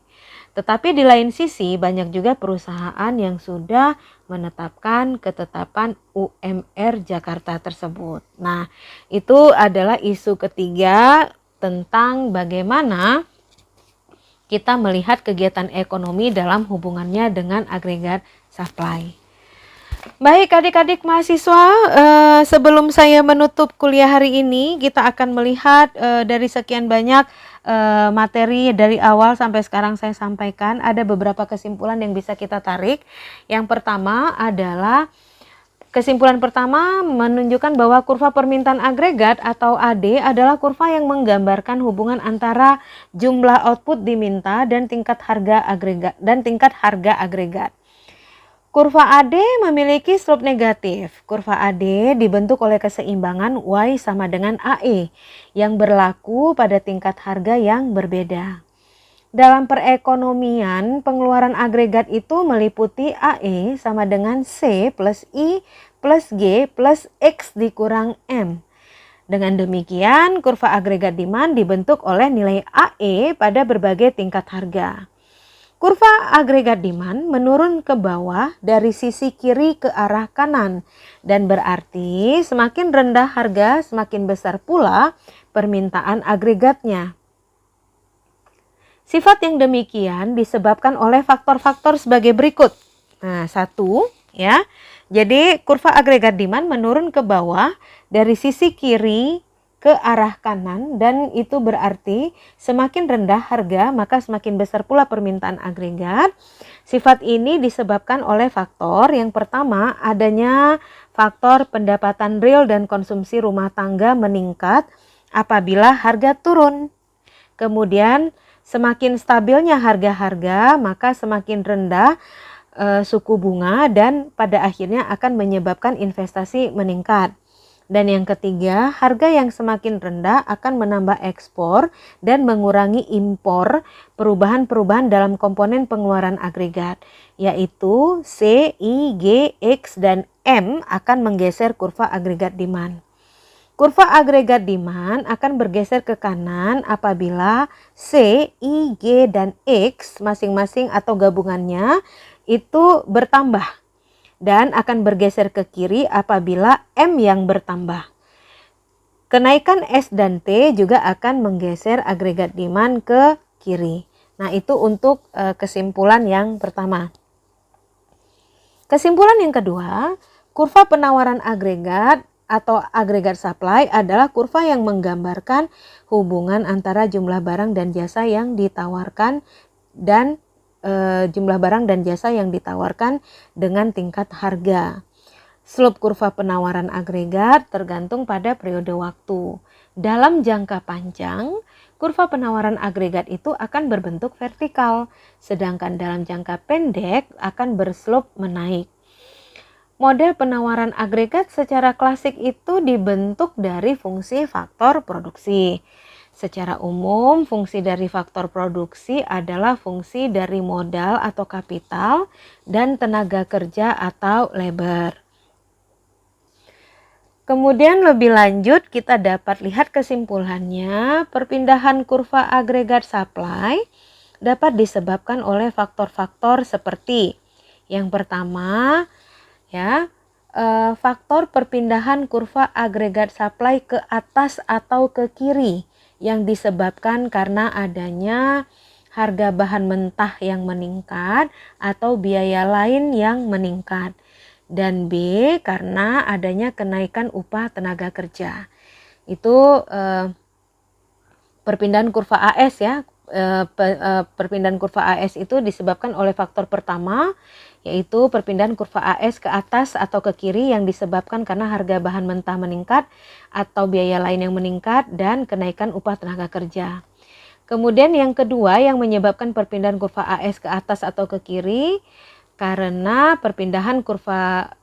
Tetapi di lain sisi banyak juga perusahaan yang sudah menetapkan ketetapan UMR Jakarta tersebut. Nah, itu adalah isu ketiga tentang bagaimana kita melihat kegiatan ekonomi dalam hubungannya dengan agregat supply. Baik adik-adik mahasiswa, sebelum saya menutup kuliah hari ini, kita akan melihat dari sekian banyak materi dari awal sampai sekarang saya sampaikan, ada beberapa kesimpulan yang bisa kita tarik. Yang pertama adalah, kesimpulan pertama menunjukkan bahwa kurva permintaan agregat atau AD adalah kurva yang menggambarkan hubungan antara jumlah output diminta dan tingkat harga agregat. Kurva AD memiliki slope negatif. Kurva AD dibentuk oleh keseimbangan Y sama dengan AE yang berlaku pada tingkat harga yang berbeda. Dalam perekonomian, pengeluaran agregat itu meliputi AE sama dengan C plus I plus G plus X dikurang M. Dengan demikian, kurva agregat demand dibentuk oleh nilai AE pada berbagai tingkat harga. Kurva agregat demand menurun ke bawah dari sisi kiri ke arah kanan dan berarti semakin rendah harga semakin besar pula permintaan agregatnya. Sifat yang demikian disebabkan oleh faktor-faktor sebagai berikut. Nah, satu ya. Jadi kurva agregat demand menurun ke bawah dari sisi kiri ke arah kanan, dan itu berarti semakin rendah harga maka semakin besar pula permintaan agregat. Sifat ini disebabkan oleh faktor yang pertama, adanya faktor pendapatan real dan konsumsi rumah tangga meningkat apabila harga turun. Kemudian semakin stabilnya harga-harga maka semakin rendah suku bunga dan pada akhirnya akan menyebabkan investasi meningkat. Dan yang ketiga, harga yang semakin rendah akan menambah ekspor dan mengurangi impor. Perubahan-perubahan dalam komponen pengeluaran agregat, yaitu C, I, G, X, dan M akan menggeser kurva agregat demand. Kurva agregat demand akan bergeser ke kanan apabila C, I, G, dan X masing-masing atau gabungannya itu bertambah. Dan akan bergeser ke kiri apabila M yang bertambah. Kenaikan S dan T juga akan menggeser agregat demand ke kiri. Nah, itu untuk kesimpulan yang pertama. Kesimpulan yang kedua, kurva penawaran agregat atau agregat supply adalah kurva yang menggambarkan hubungan antara jumlah barang dan jasa yang ditawarkan dan jumlah barang dan jasa yang ditawarkan dengan tingkat harga. Slope kurva penawaran agregat tergantung pada periode waktu. Dalam jangka panjang, kurva penawaran agregat itu akan berbentuk vertikal, sedangkan dalam jangka pendek akan berslope menaik. Model penawaran agregat secara klasik itu dibentuk dari fungsi faktor produksi. Secara umum, fungsi dari faktor produksi adalah fungsi dari modal atau kapital dan tenaga kerja atau labor. Kemudian lebih lanjut kita dapat lihat kesimpulannya, perpindahan kurva agregat supply dapat disebabkan oleh faktor-faktor seperti yang pertama, faktor perpindahan kurva agregat supply ke atas atau ke kiri yang disebabkan karena adanya harga bahan mentah yang meningkat atau biaya lain yang meningkat. Dan B, karena adanya kenaikan upah tenaga kerja. Itu perpindahan kurva AS ya. Perpindahan kurva AS itu disebabkan oleh faktor pertama, yaitu perpindahan kurva AS ke atas atau ke kiri yang disebabkan karena harga bahan mentah meningkat atau biaya lain yang meningkat dan kenaikan upah tenaga kerja. Kemudian yang kedua yang menyebabkan perpindahan kurva AS ke atas atau ke kiri karena perpindahan kurva,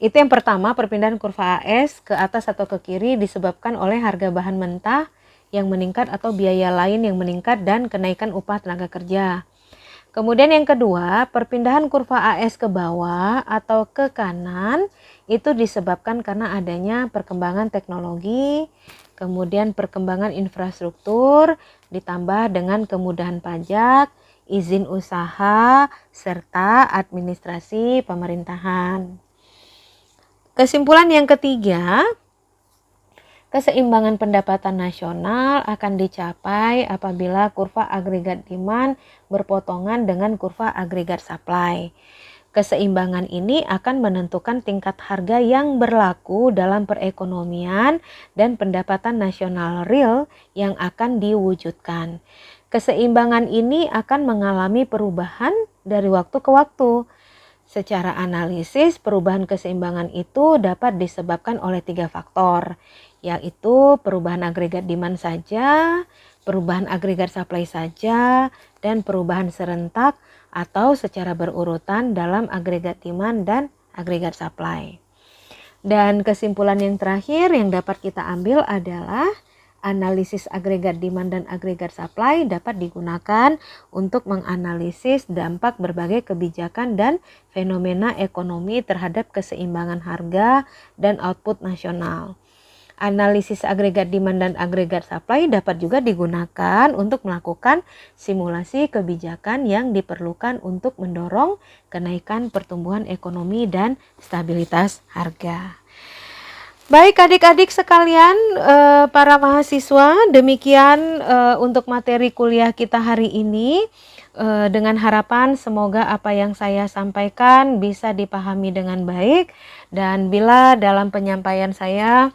itu yang pertama, perpindahan kurva AS ke atas atau ke kiri disebabkan oleh harga bahan mentah yang meningkat atau biaya lain yang meningkat dan kenaikan upah tenaga kerja. Kemudian yang kedua, perpindahan kurva AS ke bawah atau ke kanan itu disebabkan karena adanya perkembangan teknologi, kemudian perkembangan infrastruktur, ditambah dengan kemudahan pajak, izin usaha, serta administrasi pemerintahan. Kesimpulan yang ketiga, keseimbangan pendapatan nasional akan dicapai apabila kurva agregat demand berpotongan dengan kurva agregat supply. Keseimbangan ini akan menentukan tingkat harga yang berlaku dalam perekonomian dan pendapatan nasional real yang akan diwujudkan. Keseimbangan ini akan mengalami perubahan dari waktu ke waktu. Secara analisis, perubahan keseimbangan itu dapat disebabkan oleh 3 faktor, yaitu perubahan agregat demand saja, perubahan agregat supply saja, dan perubahan serentak atau secara berurutan dalam agregat demand dan agregat supply. Dan kesimpulan yang terakhir yang dapat kita ambil adalah analisis agregat demand dan agregat supply dapat digunakan untuk menganalisis dampak berbagai kebijakan dan fenomena ekonomi terhadap keseimbangan harga dan output nasional. Analisis agregat demand dan agregat supply dapat juga digunakan untuk melakukan simulasi kebijakan yang diperlukan untuk mendorong kenaikan pertumbuhan ekonomi dan stabilitas harga. Baik adik-adik sekalian, para mahasiswa, demikian untuk materi kuliah kita hari ini. Dengan harapan semoga apa yang saya sampaikan bisa dipahami dengan baik, dan bila dalam penyampaian saya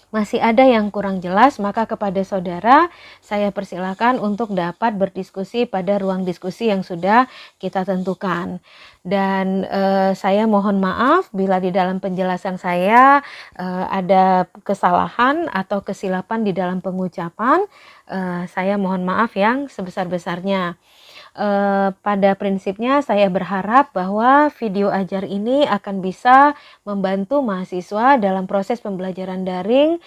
masih ada yang kurang jelas, maka kepada saudara saya persilakan untuk dapat berdiskusi pada ruang diskusi yang sudah kita tentukan. Dan saya mohon maaf bila di dalam penjelasan saya ada kesalahan atau kesilapan di dalam pengucapan. Saya mohon maaf yang sebesar-besarnya. Pada prinsipnya saya berharap bahwa video ajar ini akan bisa membantu mahasiswa dalam proses pembelajaran daring,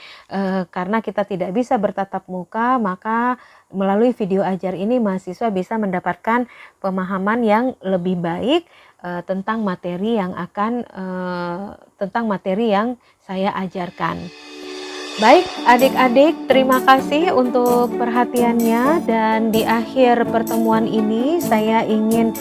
karena kita tidak bisa bertatap muka, maka melalui video ajar ini mahasiswa bisa mendapatkan pemahaman yang lebih baik tentang materi yang saya ajarkan. Baik adik-adik, terima kasih untuk perhatiannya, dan di akhir pertemuan ini saya ingin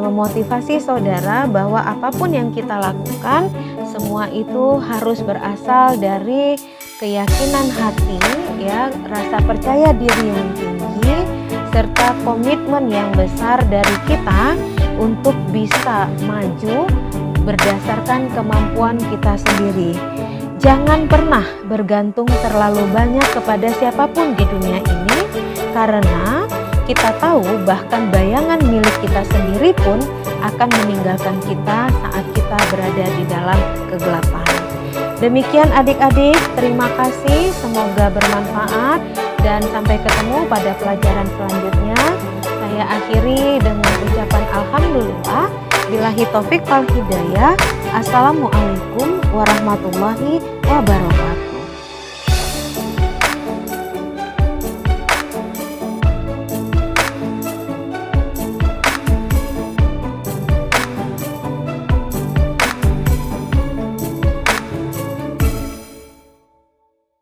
memotivasi saudara bahwa apapun yang kita lakukan semua itu harus berasal dari keyakinan hati, ya, rasa percaya diri yang tinggi serta komitmen yang besar dari kita untuk bisa maju berdasarkan kemampuan kita sendiri. Jangan pernah bergantung terlalu banyak kepada siapapun di dunia ini, karena kita tahu bahkan bayangan milik kita sendiri pun akan meninggalkan kita saat kita berada di dalam kegelapan. Demikian adik-adik, terima kasih, semoga bermanfaat, dan sampai ketemu pada pelajaran selanjutnya. Saya akhiri dengan ucapan alhamdulillah. Billahi taufik wal hidayah. Assalamualaikum warahmatullahi wabarakatuh.